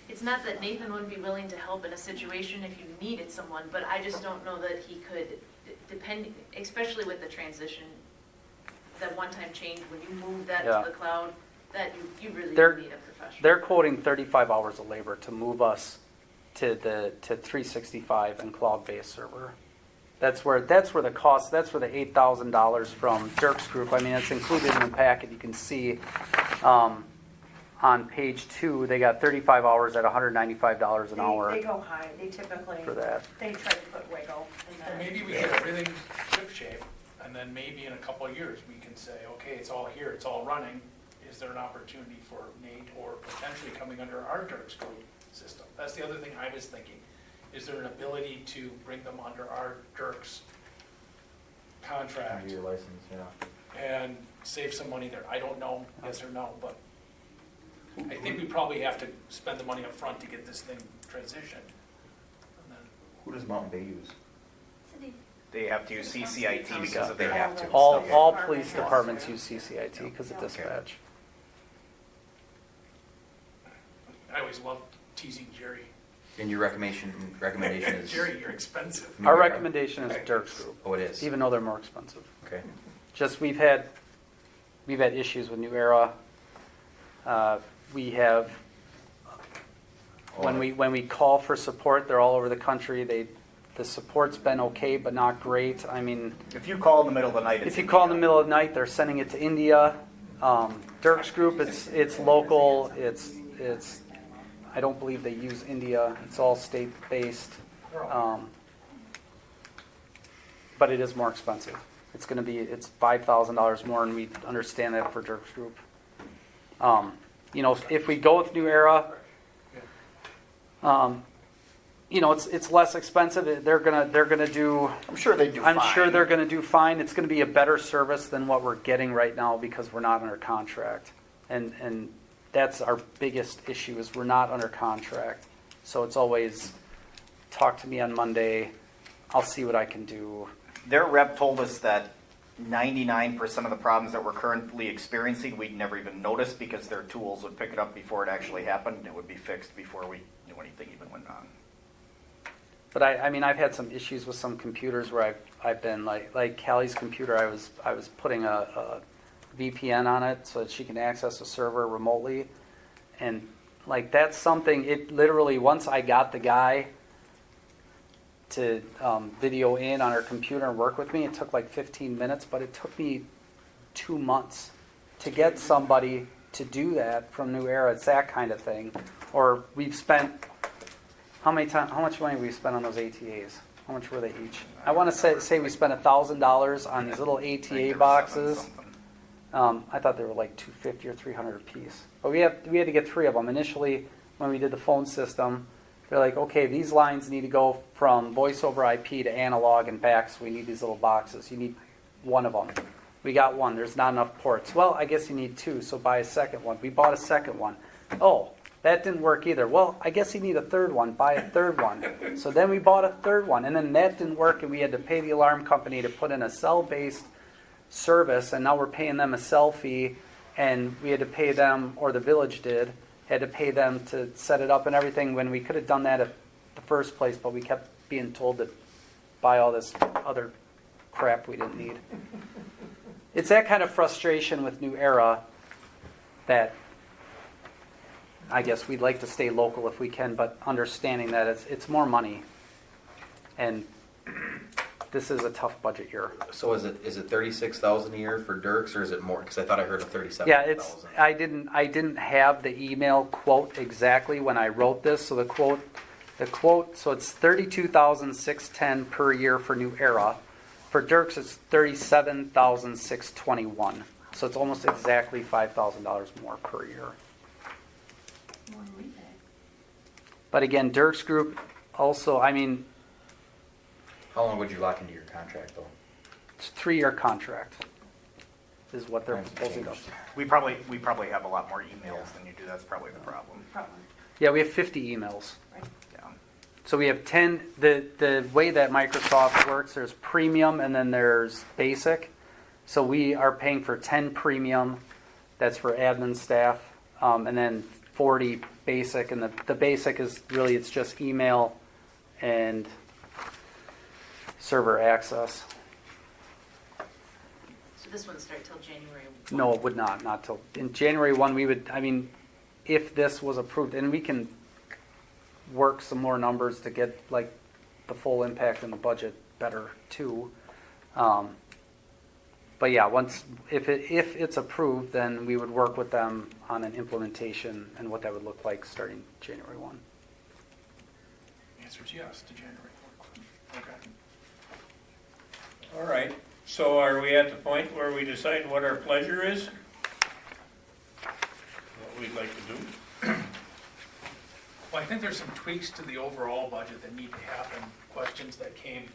it's not that Nathan wouldn't be willing to help in a situation if you needed someone, but I just don't know that he could, depending, especially with the transition, that one-time change, when you move that Yeah. to the cloud, that you really They're- need a professional. They're quoting 35 hours of labor to move us to 365 and cloud-based server. That's where the cost, that's where the $8,000 from Dirk's Group, I mean, it's included in the packet. You can see on page 2, they got 35 hours at $195 an hour They go high, they typically, for that. they try to put wiggle in Well, there. maybe we get everything ship shape, and then maybe in a couple of years, we can say, okay, it's all here, it's all running. Is there an opportunity for Nate or potentially coming under our Dirk's Group system? That's the other thing I was thinking. Is there an ability to bring them under our Dirk's contract Your license, yeah. and save some money there? I don't know, yes or no, but I think we probably have to spend the money up front to get this thing transitioned. And then Who does Mountain Bay use? City. They have to use CCIT because of They their. have to. All police departments use CCIT because of dispatch. I always love teasing Jerry. And your recommendation is? Jerry, you're expensive. New Our Era? recommendation is Dirk's Group, Oh, it is? even though they're more expensive. Okay. Just we've had issues with New Era. We have when we call for support, they're all over the country. The support's been okay, but not great. I mean, If you call in the middle of the night, it's if you call in the middle of the night, they're sending it to India. Dirk's Group, it's local. It's I don't believe they use India. It's all state based, but it is more expensive. It's $5,000 more, and we understand that for Dirk's Group. If we go with New Era, it's less expensive. They're gonna do. I'm sure they do fine. I'm sure they're gonna do fine. It's gonna be a better service than what we're getting right now because we're not under contract, and that's our biggest issue is we're not under contract. So it's always talk to me on Monday. I'll see what I can do. Their rep told us that 99% of the problems that we're currently experiencing, we'd never even notice because their tools would pick it up before it actually happened. And it would be fixed before we knew anything even went on. But I mean, I've had some issues with some computers where I've been like Callie's computer. I was putting a VPN on it so that she can access a server remotely, and like that's something. It literally once I got the guy to video in on her computer and work with me, it took like 15 minutes, but it took me 2 months to get somebody to do that from New Era. It's that kind of thing. Or we've spent how much money we spent on those ATAs? How much were they each? I want to say we spent $1,000 on these little ATA boxes. I thought they were like $250 or $300 a piece. But we had to get 3 of them. Initially, when we did the phone system, they're like, okay, these lines need to go from voice over IP to analog and back, so we need these little boxes. You need 1 of them. We got 1. There's not enough ports. Well, I guess you need 2, so buy a second one. We bought a second one. Oh, that didn't work either. Well, I guess you need a third one. Buy a third one. So then we bought a third one, and then that didn't work, and we had to pay the alarm company to put in a cell-based service, and now we're paying them a cell fee, and we had to pay them, or the village had to pay them to set it up and everything when we could have done that at the first place, but we kept being told to buy all this other crap we didn't need. It's that kind of frustration with New Era that I guess we'd like to stay local if we can, but understanding that it's more money, and this is a tough budget year. So is it 36,000 a year for Dirks, or is it more? Because I thought I heard a 37,000. Yeah, I didn't have the email quote exactly when I wrote this. So the quote. So it's $32,610 per year for New Era. For Dirks, it's $37,621. So it's almost exactly $5,000 more per year. More than we pay. But again, Dirks Group also. I mean, How long would you lock into your contract, though? it's a 3-year contract. Is what they're proposing. We probably have a lot more emails than you do. That's probably the problem. Probably. Yeah, we have 50 emails. Yeah. So we have 10, the way that Microsoft works, there's premium and then there's basic. So we are paying for 10 premium, that's for admin staff, and then 40 basic. And the basic is really, it's just email and server access. So this wouldn't start till January 1. No, it would not till, in January 1, we would, I mean, if this was approved, and we can work some more numbers to get like the full impact in the budget better too. But yeah, if it's approved, then we would work with them on an implementation and what that would look like starting January 1. Answer is yes to January 1. Okay. All right, so are we at the point where we decide what our pleasure is? What we'd like to do? Well, I think there's some tweaks to the overall budget that need to happen, questions that came,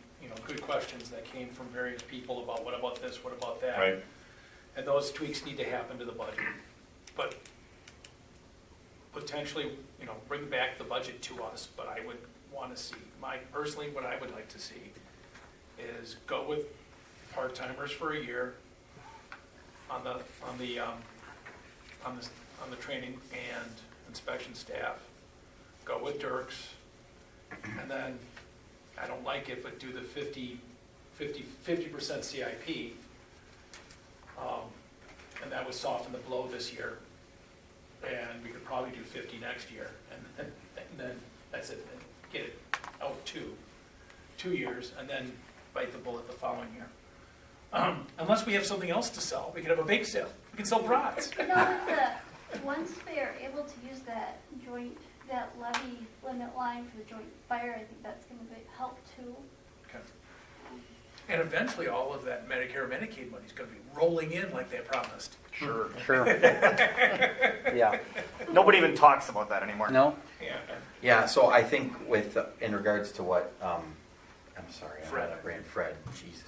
good questions that came from various people about what about this, what about that? Right. And those tweaks need to happen to the budget. But potentially, bring back the budget to us, but I would want to see, personally, what I would like to see is go with part-timers for a year on the training and inspection staff. Go with Dirks, and then, I don't like it, but do the 50% CIP. And that would soften the blow this year. And we could probably do 50 next year, and then that's it, and get it out 2 years, and then bite the bullet the following year. Unless we have something else to sell, we could have a bake sale. We can sell brats. Once they are able to use that levy limit line for the joint fire, I think that's going to help too. Okay. And eventually, all of that Medicare, Medicaid money is going to be rolling in like they promised. Sure. Yeah. Nobody even talks about that anymore. No? Yeah. Yeah, so I think in regards to what, I'm sorry, Fred. Fred, jeez,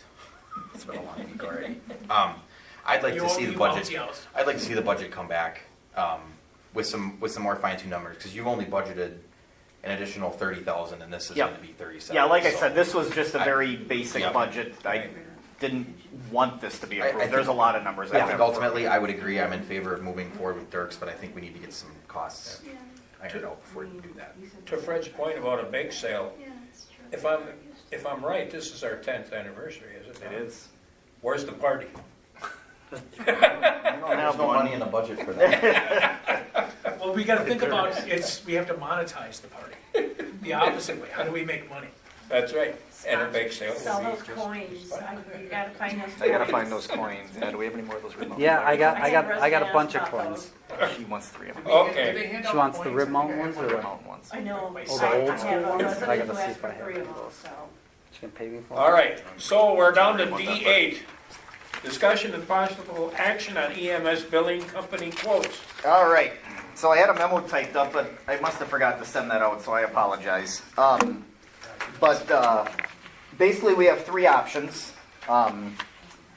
it's been a long week already. I'd like You to owe see the me budget, bouncy house. I'd like to see the budget come back, with some more fine-tuned numbers, because you've only budgeted an additional 30,000, and this is Yep. gonna be 37. Yeah, like I so- said, this was just a very basic Yep. budget. I didn't want this to be I approved. think- There's a lot of numbers. I think ultimately, I would agree, I'm in favor of moving forward with Dirks, but I think we need to get some costs Yeah, ironed out before we do that. To Fred's point about a bake sale, yeah, that's true. if I'm right, this is our 10th anniversary, is it? It is. Where's the party? I don't There's have no one. money in the budget for that. Well, we got to think about we have to monetize the party. The opposite way. How do we make money? That's right, and a bake sale. Sell would be those just coins. fine. You gotta find those coins. I gotta find those coins. Yeah, do we have any more of those remote? Yeah, I got a Roseanne bunch of asked about coins. She wants 3 of them. Okay. She wants the rib mount ones or The what? mountain ones. I know. Oh, the old school I have a ones? resident I gotta who see asked if I for have 3 of them, those. so. She can pay me for All them. right, so we're down to D8. Discussion and possible action on EMS billing company quotes. All right. So I had a memo typed up, but I must have forgot to send that out, so I apologize. But basically, we have 3 options, and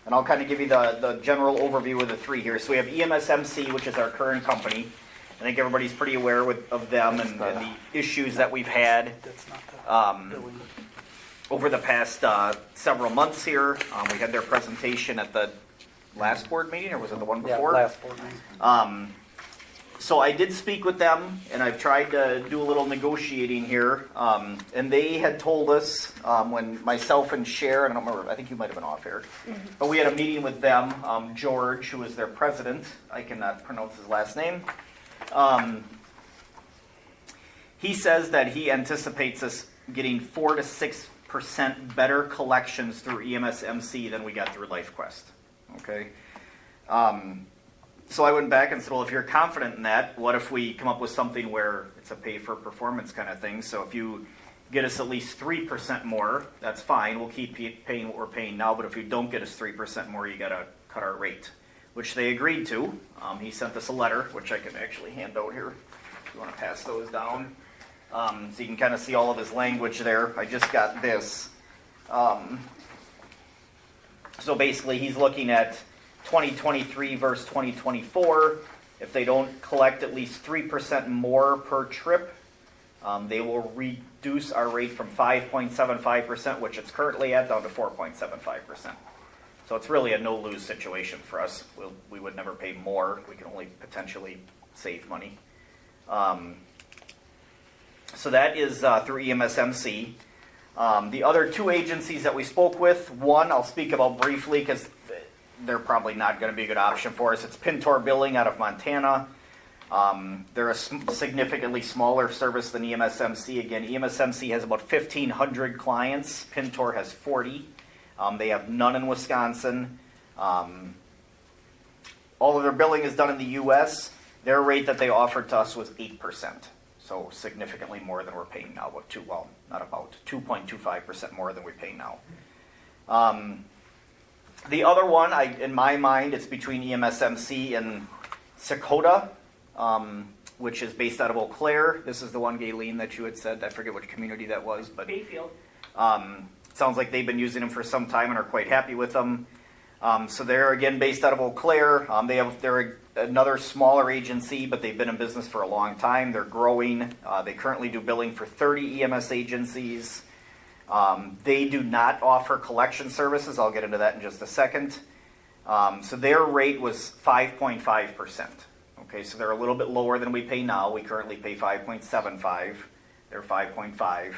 I'll kind of give you the general overview of the 3 here. So we have EMSMC, which is our current company. I think everybody's pretty aware of them and the issues that we've had That's not the billing. over the past several months here. We had their presentation at the last board meeting, or was it the one Yeah, before? last board meeting. So I did speak with them, and I've tried to do a little negotiating here. And they had told us when myself and Cher, and I don't remember, I think you might have been off here, but we had a meeting with them. George, who is their president, I cannot pronounce his last name. He says that he anticipates us getting 4 to 6% better collections through EMSMC than we got through LifeQuest. Okay. So I went back and said, well, if you're confident in that, what if we come up with something where it's a pay-for-performance kind of thing? So if you get us at least 3% more, that's fine. We'll keep paying what we're paying now. But if you don't get us 3% more, you got to cut our rate, which they agreed to. He sent us a letter, which I can actually hand out here if you want to pass those down. So you can kind of see all of his language there. I just got this. So basically, he's looking at 2023 versus 2024. If they don't collect at least 3% more per trip, they will reduce our rate from 5.75%, which it's currently at, down to 4.75%. So it's really a no-lose situation for us. We would never pay more. We can only potentially save money. So that is through EMSMC. The other 2 agencies that we spoke with, one I'll speak about briefly because they're probably not going to be a good option for us. It's Pintor Billing out of Montana. They're a significantly smaller service than EMSMC. Again, EMSMC has about 1,500 clients. Pintor has 40. They have none in Wisconsin. All of their billing is done in the U.S. Their rate that they offered to us was 8%. So significantly more than we're paying now. 2.25% more than we pay now. The other one, in my mind, it's between EMSMC and Sakota, which is based out of Eau Claire. This is the one, Gayleen, that you had said. I forget which community that was, but Bayfield. sounds like they've been using them for some time and are quite happy with them. So they're, again, based out of Eau Claire. They're another smaller agency, but they've been in business for a long time. They're growing. They currently do billing for 30 EMS agencies. They do not offer collection services. I'll get into that in just a second. So their rate was 5.5%. Okay, so they're a little bit lower than we pay now. We currently pay 5.75. They're 5.5.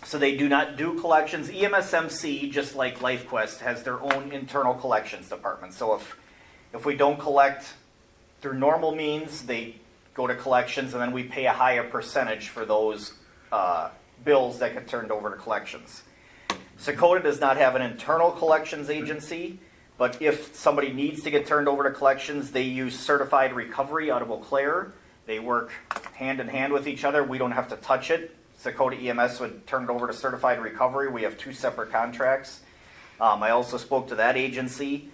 So they do not do collections. EMSMC, just like LifeQuest, has their own internal collections department. So if we don't collect through normal means, they go to collections, and then we pay a higher percentage for those bills that get turned over to collections. Sakota does not have an internal collections agency, but if somebody needs to get turned over to collections, they use certified recovery out of Eau Claire. They work hand in hand with each other. We don't have to touch it. Sakota EMS would turn it over to certified recovery. We have two separate contracts. I also spoke to that agency.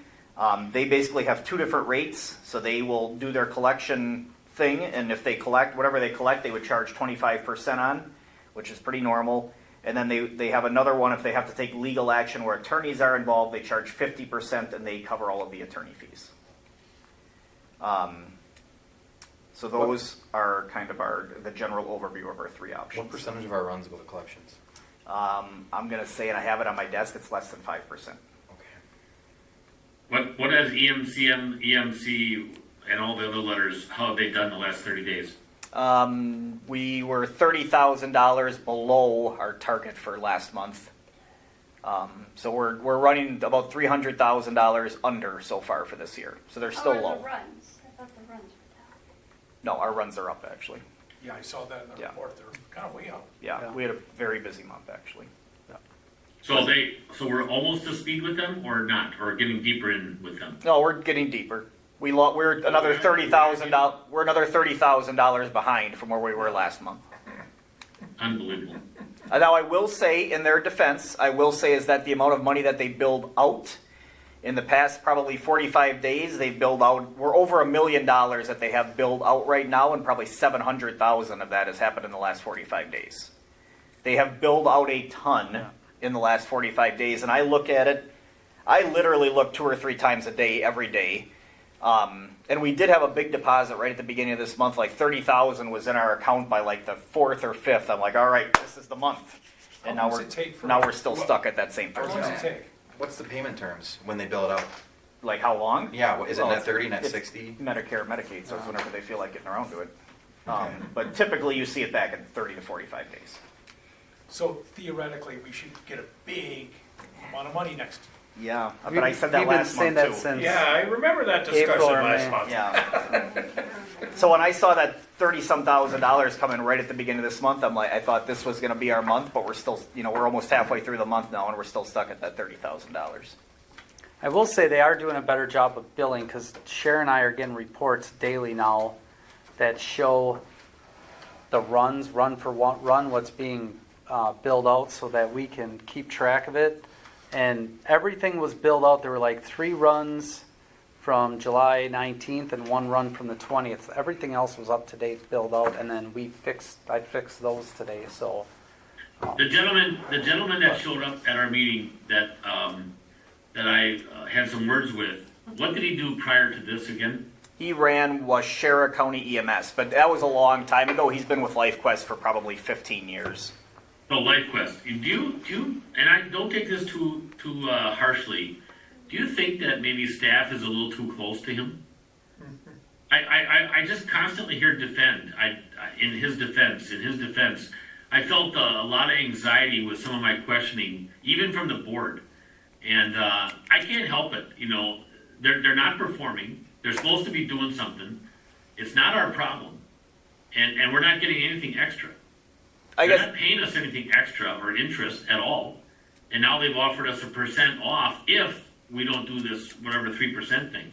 They basically have two different rates, so they will do their collection thing, and if they collect, whatever they collect, they would charge 25% on, which is pretty normal. And then they have another one if they have to take legal action where attorneys are involved, they charge 50% and they cover all of the attorney fees. So those are kind of the general overview of our three options. What percentage of our runs go to collections? I'm going to say, and I have it on my desk, it's less than 5%. Okay. What has EMCM, EMC, and all the other letters, how have they done the last 30 days? We were $30,000 below our target for last month. So we're running about $300,000 under so far for this year. So they're still How are low. the runs? I thought the runs were down. No, our runs are up actually. Yeah, I saw that in the Yeah. report. They're kind of way up. Yeah, Yeah. we had a very busy month actually. So we're almost to speed with them, or not, or getting deeper in with them? No, we're getting deeper. We're another $30,000. We're another $30,000 behind from where we were last month. Unbelievable. Now, I will say, in their defense, is that the amount of money that they billed out in the past probably 45 days, they've billed out. We're over $1 million that they have billed out right now, and probably 700,000 of that has happened in the last 45 days. They have billed out a ton in the last 45 days, and I look at it. I literally look 2 or 3 times a day, every day. And we did have a big deposit right at the beginning of this month, like 30,000 was in our account by like the 4th or 5th. I'm like, all right, this is the month. And How long does it take for- now we're still stuck at that same How long does it 30,000. take? What's the payment terms when they bill it out? Like how long? Yeah, is it Well, net 30, net it's 60? Medicare, Medicaid, so it's whenever they feel like getting around to it. But typically you see it back in 30 to 45 days. So theoretically, we should get a big amount of money next. Yeah, but I said that We've been last saying month that too. since Yeah, I remember that discussion April or last May. month. Yeah. So when I saw that $30-some thousand come in right at the beginning of this month, I thought this was going to be our month, but we're still, we're almost halfway through the month now, and we're still stuck at that $30,000. I will say they are doing a better job of billing because Cher and I are getting reports daily now that show the run for run, what's being billed out so that we can keep track of it. And everything was billed out. There were like 3 runs from July 19th and 1 run from the 20th. Everything else was up to date, billed out, and then I fixed those today. So The gentleman that showed up at our meeting that I had some words with, what did he do prior to this again? He ran Washera County EMS, but that was a long time ago. He's been with LifeQuest for probably 15 years. Oh, LifeQuest. Do you, and I don't take this too harshly, do you think that maybe staff is a little too close to him? I just constantly hear defend. In his defense, I felt a lot of anxiety with some of my questioning, even from the board. And I can't help it. They're not performing. They're supposed to be doing something. It's not our problem. And we're not getting anything extra. I They're guess not paying us anything extra or interest at all. And now they've offered us 1% off if we don't do this, whatever 3% thing.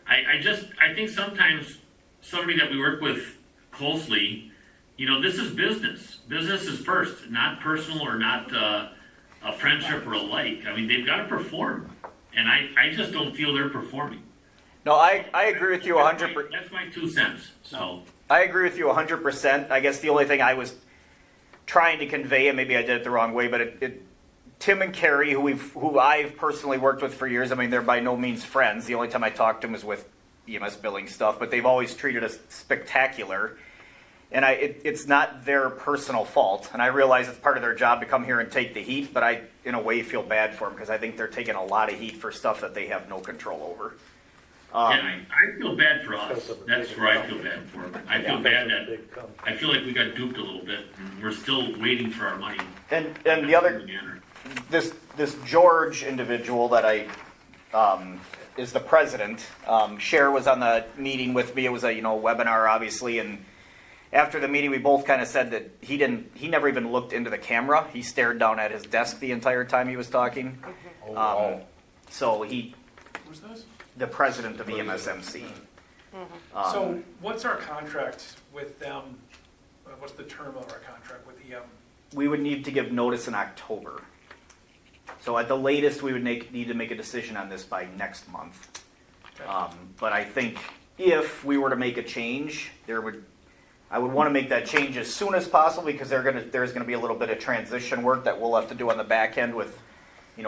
I think sometimes somebody that we work with closely, this is business. Business is first, not personal or not a friendship or a like. I mean, they've got to perform. And I just don't feel they're performing. no, I agree with you 100%. That's my 2 cents. So. I agree with you 100%. I guess the only thing I was trying to convey, and maybe I did it the wrong way, but Tim and Carrie, who I've personally worked with for years, I mean, they're by no means friends. The only time I talked to them was with EMS billing stuff, but they've always treated us spectacular. And it's not their personal fault. And I realize it's part of their job to come here and take the heat, but I, in a way, feel bad for them because I think they're taking a lot of heat for stuff that they have no control over. And I feel bad for us. That's where I feel bad for. I feel bad that I feel like we got duped a little bit, and we're still waiting for our money. And the other, this George individual that is the president. Cher was on the meeting with me. It was a webinar, obviously, and after the meeting, we both kind of said that he never even looked into the camera. He stared down at his desk the entire time he was talking. So Who's this? the president of EMSMC. So what's our contract with them? What's the term of our contract with EM? We would need to give notice in October. So at the latest, we would need to make a decision on this by next month. Okay. But I think if we were to make a change, I would want to make that change as soon as possible because there's gonna be a little bit of transition work that we'll have to do on the back end with,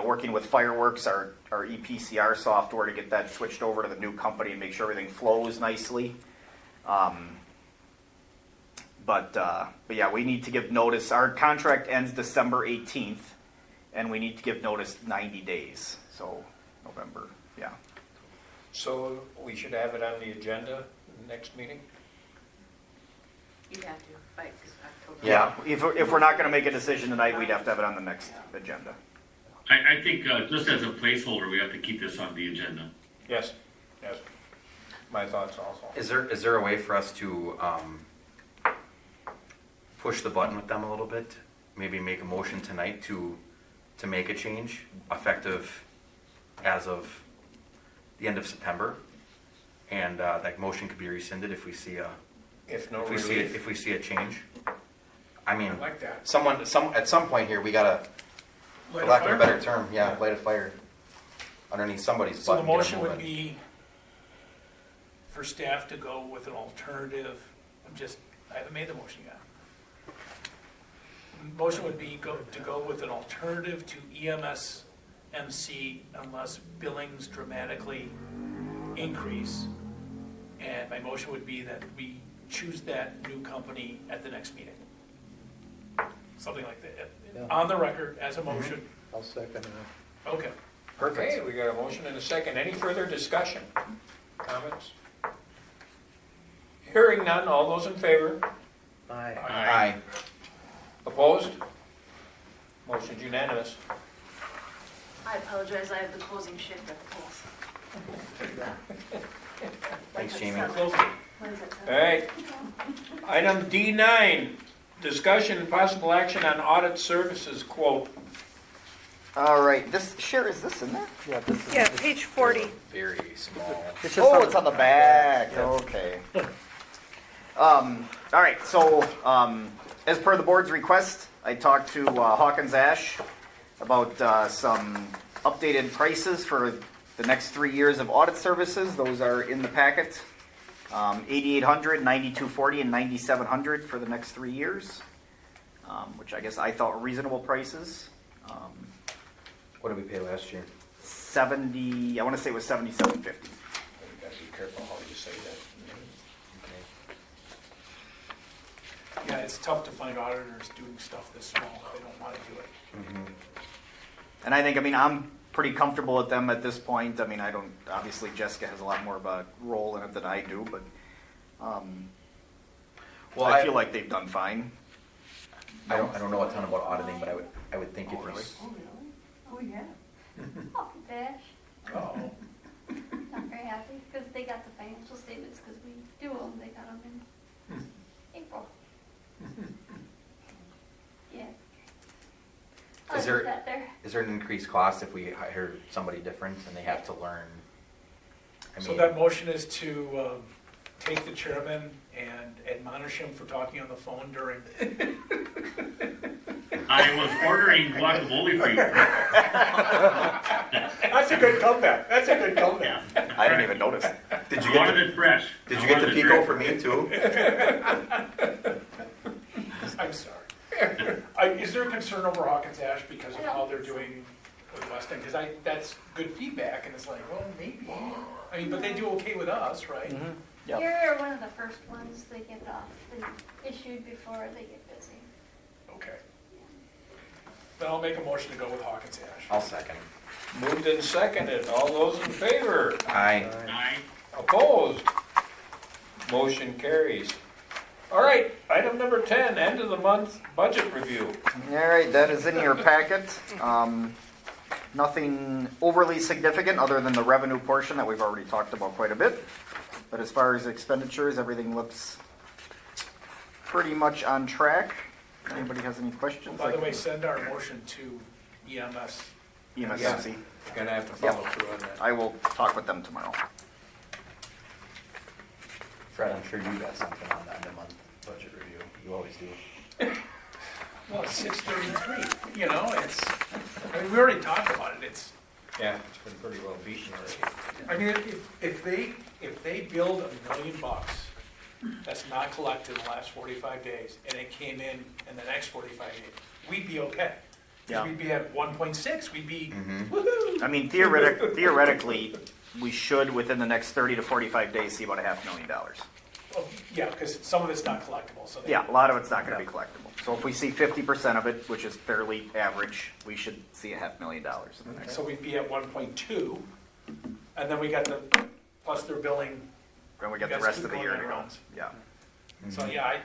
working with Fireworks, our EPCR software, to get that switched over to the new company and make sure everything flows nicely. But yeah, we need to give notice. Our contract ends December 18th, and we need to give notice 90 days. So November, yeah. So we should have it on the agenda next meeting? You have to, by October. Yeah, if we're not going to make a decision tonight, we'd have to have it on the next agenda. I think just as a placeholder, we have to keep this on the agenda. Yes. My thoughts also. Is there a way for us to push the button with them a little bit? Maybe make a motion tonight to make a change effective as of the end of September, and that motion could be rescinded if we see a if we see a change. I mean, I like that. at some point here we gotta, for lack of a better term, light a fire underneath somebody's So butt. the motion would be for staff to go with an alternative. I haven't made the motion yet. The motion would be to go with an alternative to EMS MC unless billings dramatically increase. And my motion would be that we choose that new company at the next meeting. Something like that. Yeah. On the record as a motion. I'll second that. Okay. Okay, we got a motion and a second. Any further discussion? Comments? Hearing none, all those in favor? Aye. Aye. Opposed? Motion's unanimous. I apologize, I have the closing shift at the polls. Thanks, Jamie. What is it? All right. Item D9, discussion and possible action on audit services quote. All right, Cher, is this in there? Yeah, this is. Yeah, page 40. Very small. It's just Oh, it's on the back. Okay. All right. So, as per the board's request, I talked to Hawkins Ash about some updated prices for the next 3 years of audit services. Those are in the packet. $8,800, $9,240, and $9,700 for the next 3 years, which I guess I thought were reasonable prices. What did we pay last year? 70. I want to say it was $77.50. You gotta be careful how you say that. Yeah, it's tough to find auditors doing stuff this small if they don't want to do it. And I think, I'm pretty comfortable with them at this point. Obviously Jessica has a lot more of a role in it than I do, but I feel like they've done fine. I don't know a ton about auditing, but I would think it was. Oh, yeah. Oh, Bash. Oh. not very happy, because they got the financial statements, because we do them, they got them in April. Yeah. I'll Is leave there- that there. Is there an increased cost if we hire somebody different and they have to learn? I So mean, that motion is to take the chairman and admonish him for talking on the phone during. I was ordering guacamole for you. That's a good comeback. That's a good comeback. Yeah. I didn't even notice. did you I get wanted the, it fresh. did I you get the wanted it pico fresh. for me too? I'm sorry. Is there a concern over Hawkins Ash because of how they're doing with Weston? Because that's good feedback, and it's like, well, maybe. I mean, but they do okay with us, right? Yep. You're one of the first ones they get off and issued before they get busy. Okay. Then I'll make a motion to go with Hawkins Ash. I'll second. Moved and seconded. All those in favor? Aye. Aye. Opposed? Motion carries. All right, item number 10, end of the month budget review. All right, that is in your packet. Nothing overly significant other than the revenue portion that we've already talked about quite a bit. But as far as expenditures, everything looks pretty much on track. Anybody has any questions? By the way, send our motion to EMS. EMSC. Gonna have to follow through on that. I will talk with them tomorrow. Fred, I'm sure you got something on the end of month budget review. You always do. Well, it's 6:33, you know, I mean, we already talked about it, Yeah, it's been pretty well beaten already. I mean, if they build $1 million that's not collected in the last 45 days, and it came in the next 45 days, we'd be okay. 'Cause Yeah. we'd be at 1.6, we'd be, Mm-hmm. woohoo! I mean, theoretically, we should, within the next 30 to 45 days, see about $500,000. Oh, yeah, because some of it's not collectible, so. Yeah, a lot of it's not gonna be collectible. So if we see 50% of it, which is fairly average, we should see $500,000 in the next. So we'd be at 1.2, and then we got plus they're billing, And we got You the guys rest keep of the going year in to go. rounds. Yeah. so yeah,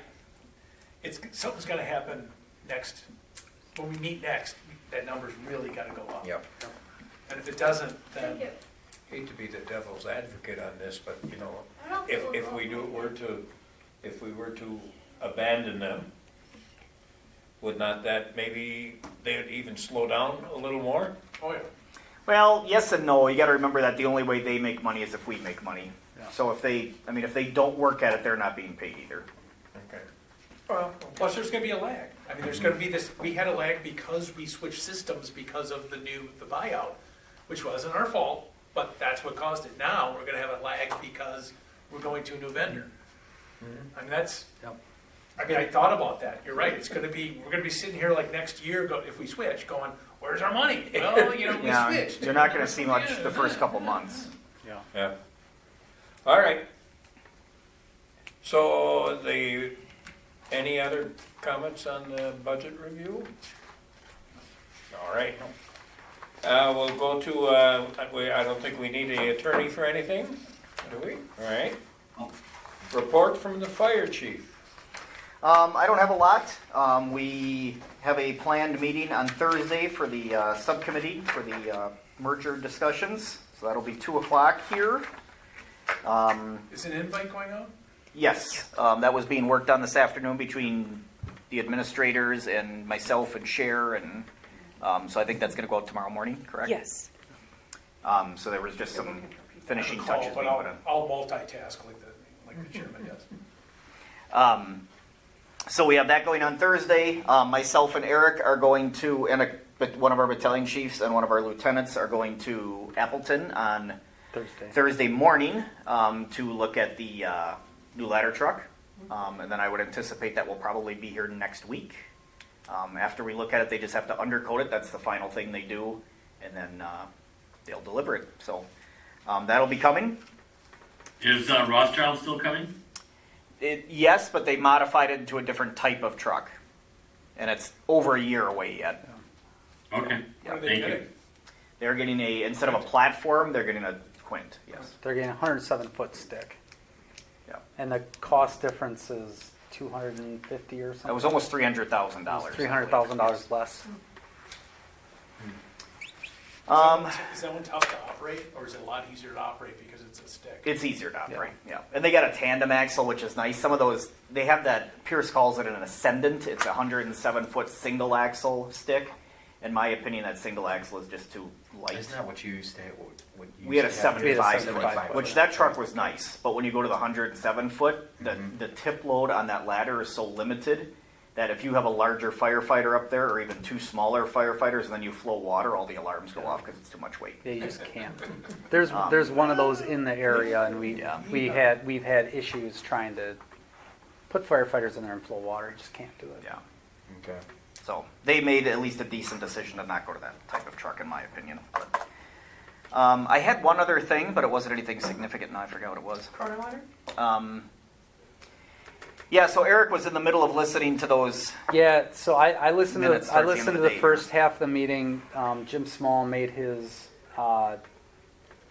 something's gonna happen next, when we meet next, that number's really gotta go up. Yep. And if it doesn't, Thank then, you. Hate to be the devil's advocate on this, but you know, I don't if feel we were to abandon them, would not that maybe they would even slow down a little more? oh yeah. Well, yes and no. You gotta remember that the only way they make money is if we make money. So if they don't work at it, they're not being paid either. Okay. Well, plus there's gonna be a lag. I mean, there's gonna be this, we had a lag because we switched systems because of the buyout, which wasn't our fault, but that's what caused it. Now, we're gonna have a lag because we're going to a new vendor. I mean, I mean, I thought about that. You're right. We're gonna be sitting here like next year, if we switch, going, where's our money? Well, you know, we Yeah, switched. you're not gonna see much the first couple months. Yeah. All right. So any other comments on the budget review? All right. We'll go to, I don't think we need an attorney for anything, do we? All right. Report from the fire chief. I don't have a lot. We have a planned meeting on Thursday for the subcommittee for the merger discussions. So that'll be 2:00 here. Is an invite going out? Yes, that was being worked on this afternoon between the administrators and myself and Cher, and so I think that's going to go out tomorrow morning, correct? Yes. So there was just some finishing Call, touches but being put on. I'll multitask like the chairman does. So we have that going on Thursday. Myself and Eric are going to, and one of our battalion chiefs and one of our lieutenants are going to Appleton on Thursday morning to look at the new ladder truck. And then I would anticipate that will probably be here next week. After we look at it, they just have to undercoat it. That's the final thing they do. And then they'll deliver it. So that'll be coming. Is Rothschild still coming? Yes, but they modified it into a different type of truck. And it's over a year away yet. Okay, What are they thank you. getting? They're getting instead of a platform, they're getting a quint, yes. They're getting a 107-foot stick. Yeah. And the cost difference is $250 or something. That was almost $300,000. $300,000 less. Is that one tough to operate, or is it a lot easier to operate because it's a stick. It's easier to operate, yeah. And they got a tandem axle, which is nice. Some of those, they have that, Pierce calls it an ascendant. It's a 107-foot single axle stick. In my opinion, that single axle is just too light. Isn't that what you used to have? What you We had a used to have? 75 75 foot, foot. which that truck was nice. But when you go to the 107 foot, the tip load on that ladder is so limited that if you have a larger firefighter up there, or even two smaller firefighters, and then you flow water, all the alarms go off because it's too much weight. Yeah, you just can't. There's one of those in the area, and we've had issues trying to put firefighters in there and flow water. You just can't do it. Yeah. Okay. So they made at least a decent decision to not go to that type of truck, in my opinion. But, I had one other thing, but it wasn't anything significant, and I forgot what it was. Corona water? Yeah, so Eric was in the middle of listening to those. Yeah, so I listened to Minutes towards the end of the the day. first half of the meeting. Jim Small made his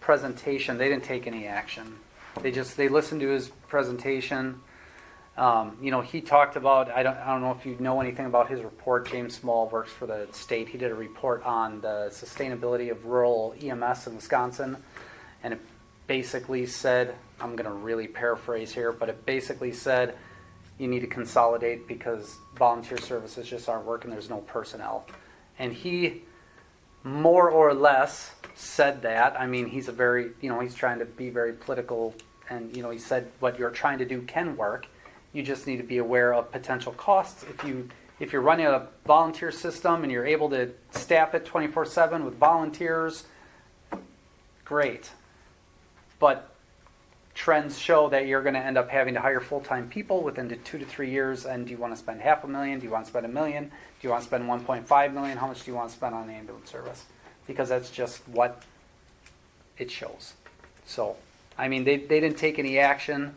presentation. They didn't take any action. They listened to his presentation. He talked about, I don't know if you know anything about his report. James Small works for the state. He did a report on the sustainability of rural EMS in Wisconsin, and it basically said, I'm going to really paraphrase here, but it basically said you need to consolidate because volunteer services just aren't working. There's no personnel. And he more or less said that. I mean, he's he's trying to be very political, and, he said what you're trying to do can work. You just need to be aware of potential costs. If you're running a volunteer system and you're able to staff it 24/7 with volunteers, great. But trends show that you're going to end up having to hire full-time people within 2 to 3 years. And do you want to spend $500,000? Do you want to spend $1 million? Do you want to spend $1.5 million? How much do you want to spend on ambulance service? Because that's just what it shows. So, I mean, they didn't take any action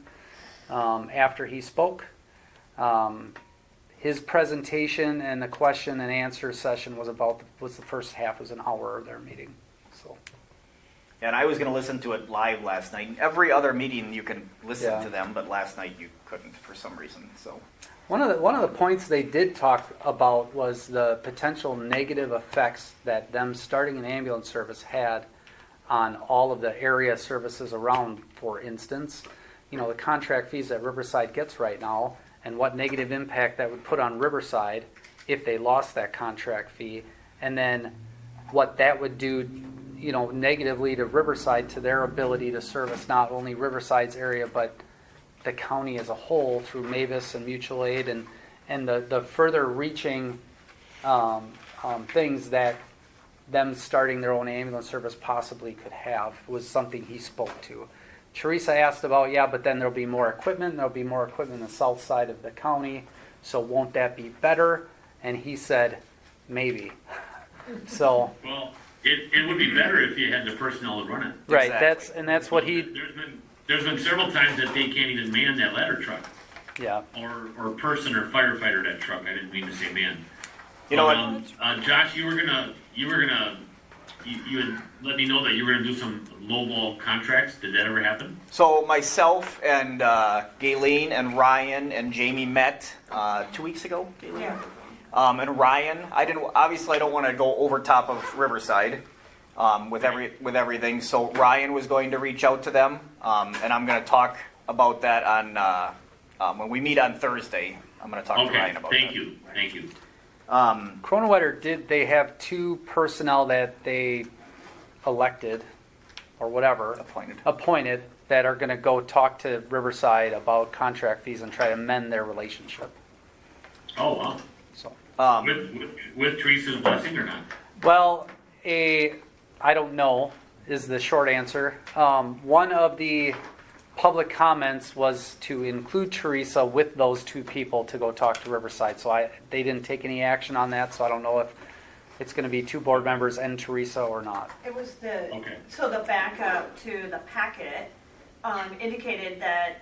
after he spoke. His presentation and the question and answer session was the first half was an hour of their meeting. So. And I was going to listen to it live last night. Every other meeting you can listen Yeah. to them, but last night you couldn't for some reason. So One of the points they did talk about was the potential negative effects that them starting an ambulance service had on all of the area services around. For instance, the contract fees that Riverside gets right now, and what negative impact that would put on Riverside if they lost that contract fee, and then what that would do, negatively to Riverside, to their ability to service not only Riverside's area but the county as a whole through Mavis and mutual aid, and the further reaching things that them starting their own ambulance service possibly could have was something he spoke to. Teresa asked about, but then there'll be more equipment. There'll be more equipment on the south side of the county, so won't that be better? And he said, maybe. So. Well, it would be better if you had the personnel to run it. Right, Exactly. that's what he. There's been several times that they can't even man that ladder truck, Yeah. or person or firefighter that truck. I didn't mean to say man. you know what? Josh, you had let me know that you were gonna do some lowball contracts. Did that ever happen? So myself and Gayleen and Ryan and Jamie met 2 weeks ago. Gayleen? Yeah. And Ryan, I don't want to go over top of Riverside with everything. So Ryan was going to reach out to them, and I'm going to talk about that on when we meet on Thursday. I'm going to talk to Ryan about that. Thank you. Kronewetter they have 2 personnel that they elected or whatever appointed that are going to go talk to Riverside about contract fees and try to mend their relationship. Oh wow. So With Teresa's blessing or not? well, I don't know is the short answer. One of the public comments was to include Teresa with those 2 people to go talk to Riverside. So they didn't take any action on that, so I don't know if it's going to be 2 board members and Teresa or not. It was Okay. so the backup to the packet indicated that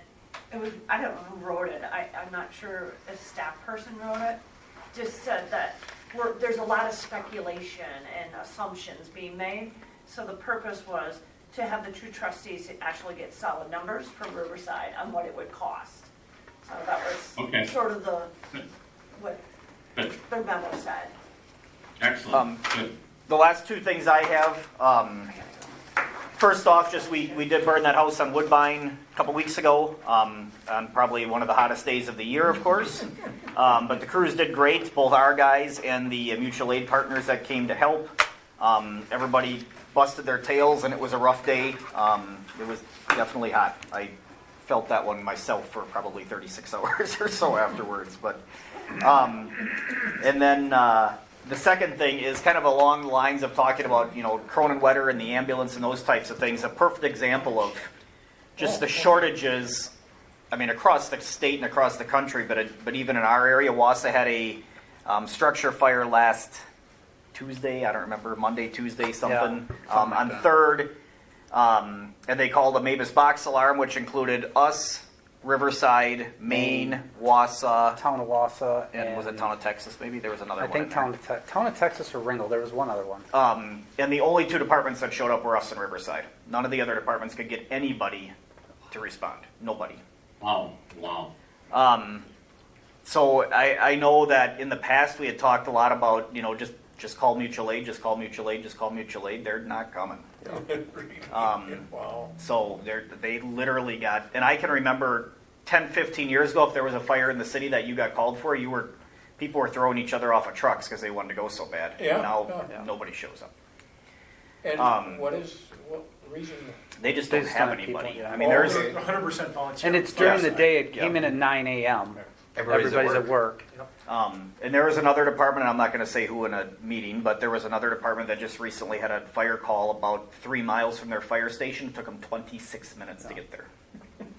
it was, I don't know who wrote it, I'm not sure if a staff person wrote it, just said that there's a lot of speculation and assumptions being made. So the purpose was to have the 2 trustees actually get solid numbers from Riverside on what it would cost. So that was sort of what their memo said. Excellent. Good. The last 2 things I have, First off, just we did burn that house on Woodbine a couple weeks ago, on probably one of the hottest days of the year, of course. But the crews did great, both our guys and the mutual aid partners that came to help. Everybody busted their tails, and it was a rough day. It was definitely hot. I felt that one myself for probably 36 hours or so afterwards. But and then the second thing is kind of along the lines of talking about, Cronenwetter and the ambulance and those types of things. A perfect example of just the shortages, across the state and across the country, but even in our area. Wausau had a structure fire last Tuesday, I don't remember, Monday, Tuesday, something like on that. 3rd. And they called a Mavis box alarm, which included us, Riverside, Maine, Wausau, Town of Wausau. and was it Town of Texas maybe? There was another I one. think in there. Town of Texas or Ringgold. There was one other one. And the only 2 departments that showed up were us and Riverside. None of the other departments could get anybody to respond. Nobody. Wow. So I know that in the past we had talked a lot about, just call mutual aid, just call mutual aid, just call mutual aid. They're not coming. Wow. So they literally got, and I can remember 10, 15 years ago, if there was a fire in the city that you got called for, people were throwing each other off of trucks because they wanted to go so bad. Yeah, Now yeah. nobody shows up. And what reason? They just They don't just have don't have anybody. people, yeah. I mean, there's, Okay. 100% volunteer. And it's during the Yes. day. It Yeah. came in at 9 a.m. Everybody's at work. and there was another department, and I'm not going to say who in a meeting, but there was another department that just recently had a fire call about 3 miles from their fire station. It took them 26 minutes to get there.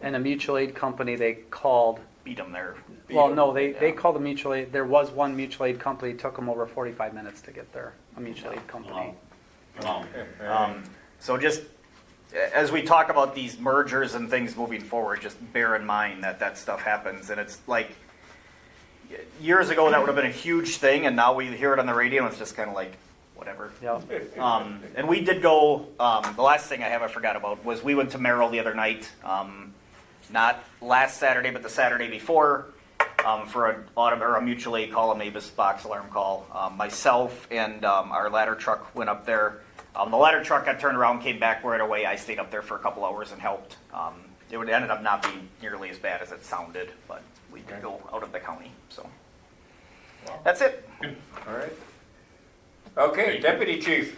And a mutual aid company, they called. Beat them there. Well, no, they called a mutual aid. There was one mutual aid company. It took them over 45 minutes to get there. A mutual aid company. Wow. So just as we talk about these mergers and things moving forward, just bear in mind that stuff happens. And it's like years ago that would have been a huge thing, and now we hear it on the radio and it's just kind of like whatever. Yeah. And we did go. The last thing I forgot about was we went to Merrill the other night. Not last Saturday, but the Saturday before, for a mutual aid call, a Mavis box alarm call. Myself and our ladder truck went up there. The ladder truck got turned around, came back right away. I stayed up there for a couple hours and helped. It would ended up not being nearly as bad as it sounded, but we did go out of the county. So that's it. All right. Okay, Deputy Chief.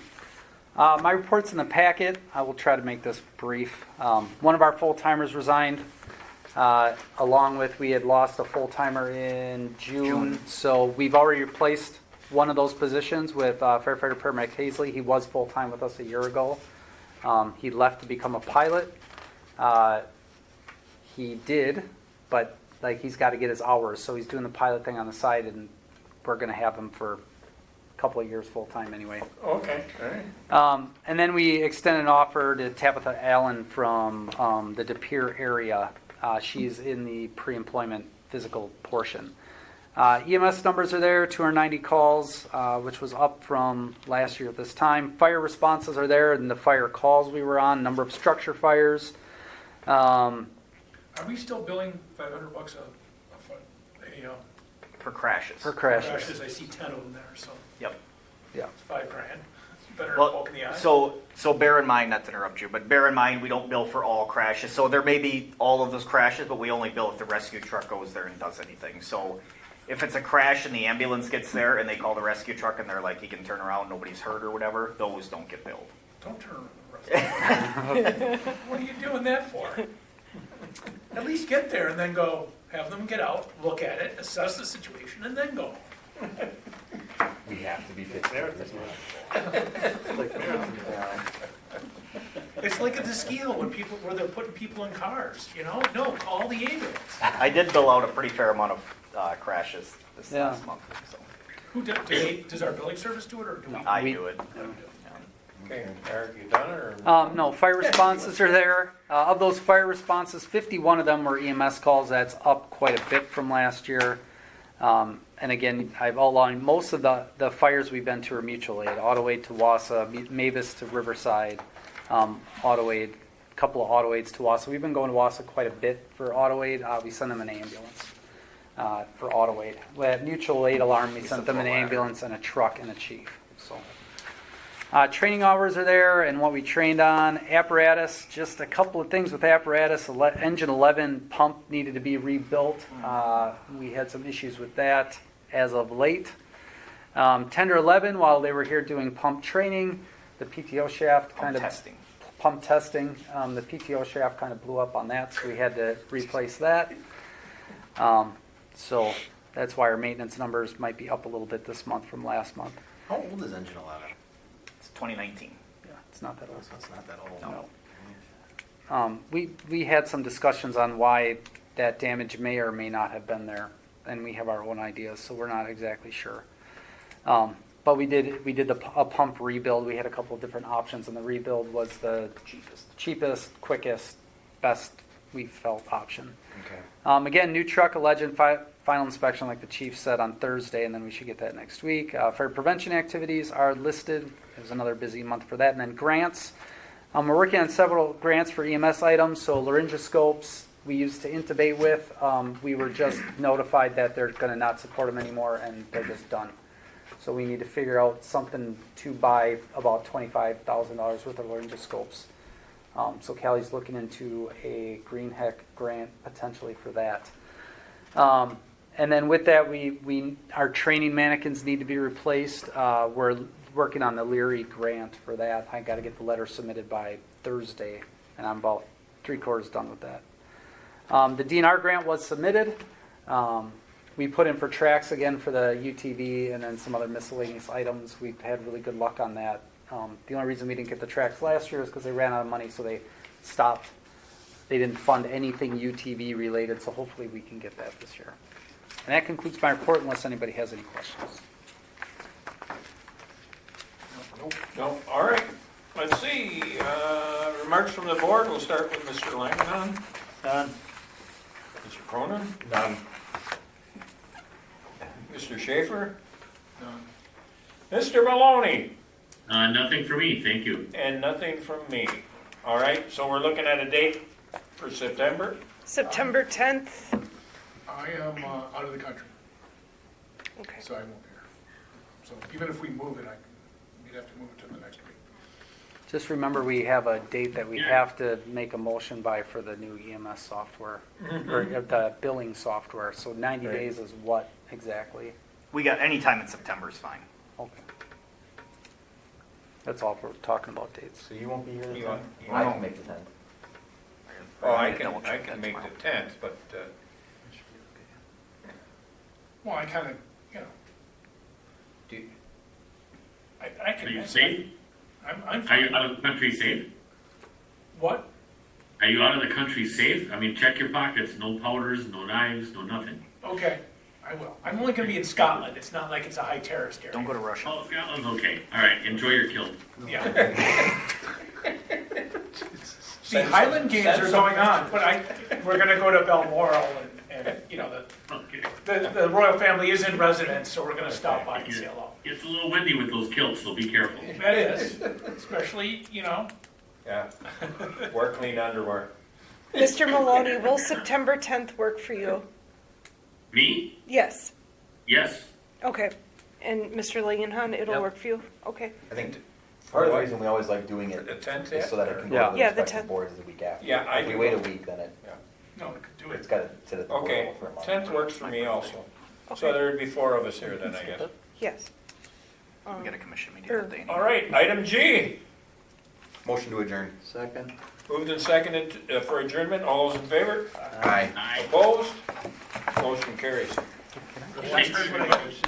My report's in the packet. I will try to make this brief. One of our full-timers resigned. Along with, we had lost a full-timer in June. So we've already replaced one of those positions with firefighter paramedic Hazley. He was full-time with us a year ago. He left to become a pilot. He did, but he's got to get his hours. So he's doing the pilot thing on the side, and we're going to have him for a couple of years full-time anyway. Okay, all right. And then we extended an offer to Tabitha Allen from the De Pere area. She's in the pre-employment physical portion. EMS numbers are there, 290 calls, which was up from last year at this time. Fire responses are there, and the fire calls we were on, number of structure fires. Are we still billing $500 For crashes. For crashes. crashes? I see 10 of them there, so Yep. Yeah. it's $5,000. Better Well, poke in the eye. so bear in mind, not to interrupt you, but bear in mind we don't bill for all crashes. So there may be all of those crashes, but we only bill if the rescue truck goes there and does anything. So if it's a crash and the ambulance gets there and they call the rescue truck and they're like, he can turn around, nobody's hurt or whatever, those don't get billed. Don't turn around the rest. What are you doing that for? At least get there and then go, have them get out, look at it, assess the situation, and then go. We have to be fixed. It's like at the ski hill where they're putting people in cars, No, call the ambulance. I did bill out a pretty fair amount of crashes this Yeah. last month. So Who does our billing service do it, or do we? I do it. Okay, Eric, you done or? No, fire responses are there. Of those fire responses, 51 of them were EMS calls. That's up quite a bit from last year. And again, I've outlined most of the fires we've been to are mutual aid. Auto aid to Wausau, Mavis to Riverside, auto aid, a couple of auto aids to Wausau. We've been going to Wausau quite a bit for auto aid. We send them an ambulance for auto aid. We had mutual aid alarm. We sent them an ambulance and a truck and a chief. So Training hours are there and what we trained on. Apparatus, just a couple of things with apparatus. Engine 11 pump needed to be rebuilt. We had some issues with that as of late. Tender 11, while they were here doing pump training, the PTO shaft kind of Testing. pump testing. The PTO shaft kind of blew up on that, so we had to replace that. So that's why our maintenance numbers might be up a little bit this month from last month. How old is engine 11? It's 2019. Yeah, it's not that old. So it's not that old. No. We had some discussions on why that damage may or may not have been there, and we have our own ideas, so we're not exactly sure. But we did a pump rebuild. We had a couple of different options, and the rebuild was the cheapest, quickest, best we felt option. Okay. Again, new truck, a Legend, final inspection like the chief said on Thursday, and then we should get that next week. Fire prevention activities are listed. It was another busy month for that. And then grants. We're working on several grants for EMS items. So laryngoscopes we used to intubate with. We were just notified that they're going to not support them anymore, and they're just done. So we need to figure out something to buy about $25,000 worth of laryngoscopes. So Callie's looking into a Green Heck grant potentially for that. And then with that, our training mannequins need to be replaced. We're working on the Leary grant for that. I got to get the letter submitted by Thursday, and I'm about 3/4 done with that. The DNR grant was submitted. We put in for tracks again for the UTV and then some other miscellaneous items. We've had really good luck on that. The only reason we didn't get the tracks last year is because they ran out of money, so they stopped. They didn't fund anything UTV related, so hopefully we can get that this year. And that concludes my report unless anybody has any questions. No, all right. Let's see, remarks from the board. We'll start with Mr. Langenhahn. None. Mr. Cronin. None. Mr. Schaefer. Mr. Maloney. Nothing for me, thank you. And nothing from me. All right, so we're looking at a date for September. September 10th. I am out of the country, Okay. so I won't be here. So even if we move it, we'd have to move it to the next week. Just remember we have a date that we have to make a motion by for the new EMS software, or the billing software. So 90 Right. days is what exactly? We got any time in September is fine. Okay. That's all we're talking about dates. So you won't be here the You 10th? won't- you I won't. can make the 10th. Oh, I Double can check that make tomorrow. the 10th, but, Well, I kind of, do you- I Are can. you safe? I'm Are you fine. out of the country safe? What? Are you out of the country safe? I mean, check your pockets, no powders, no knives, no nothing. Okay, I will. I'm only going to be in Scotland. It's not like it's a high terrorist area. Don't go to Russia. Oh, Scotland's okay. All right, enjoy your kill. Yeah. See, Highland games are going on, but we're going to go to Balmoral and you know, Okay. the royal family is in residence, so we're going to stop by and say hello. It's a little windy with those kilts, so be careful. That is, especially, you know, yeah, wear clean underwear. Mr. Maloney, will September 10th work for you? Me? Yes. Yes. Okay. And Mr. Langenhahn, it'll Yep. work for you? Okay. I think part of the reason we always like doing For it the 10th, is so that it can go Yeah. to the Yeah, the respective 10th. boards the week after. Yeah, I If we do. wait a week, then no, we could do it's it. got to sit at the board Okay, level for a month. 10th works for me also. So Okay. there'd be 4 of us here then, I guess. Yes. We got a commission meeting Sure. that day. All right, item G. Motion to adjourn. Second. Moved and seconded for adjournment. All those in favor? Aye. Aye. Opposed? Motion carries. Thanks.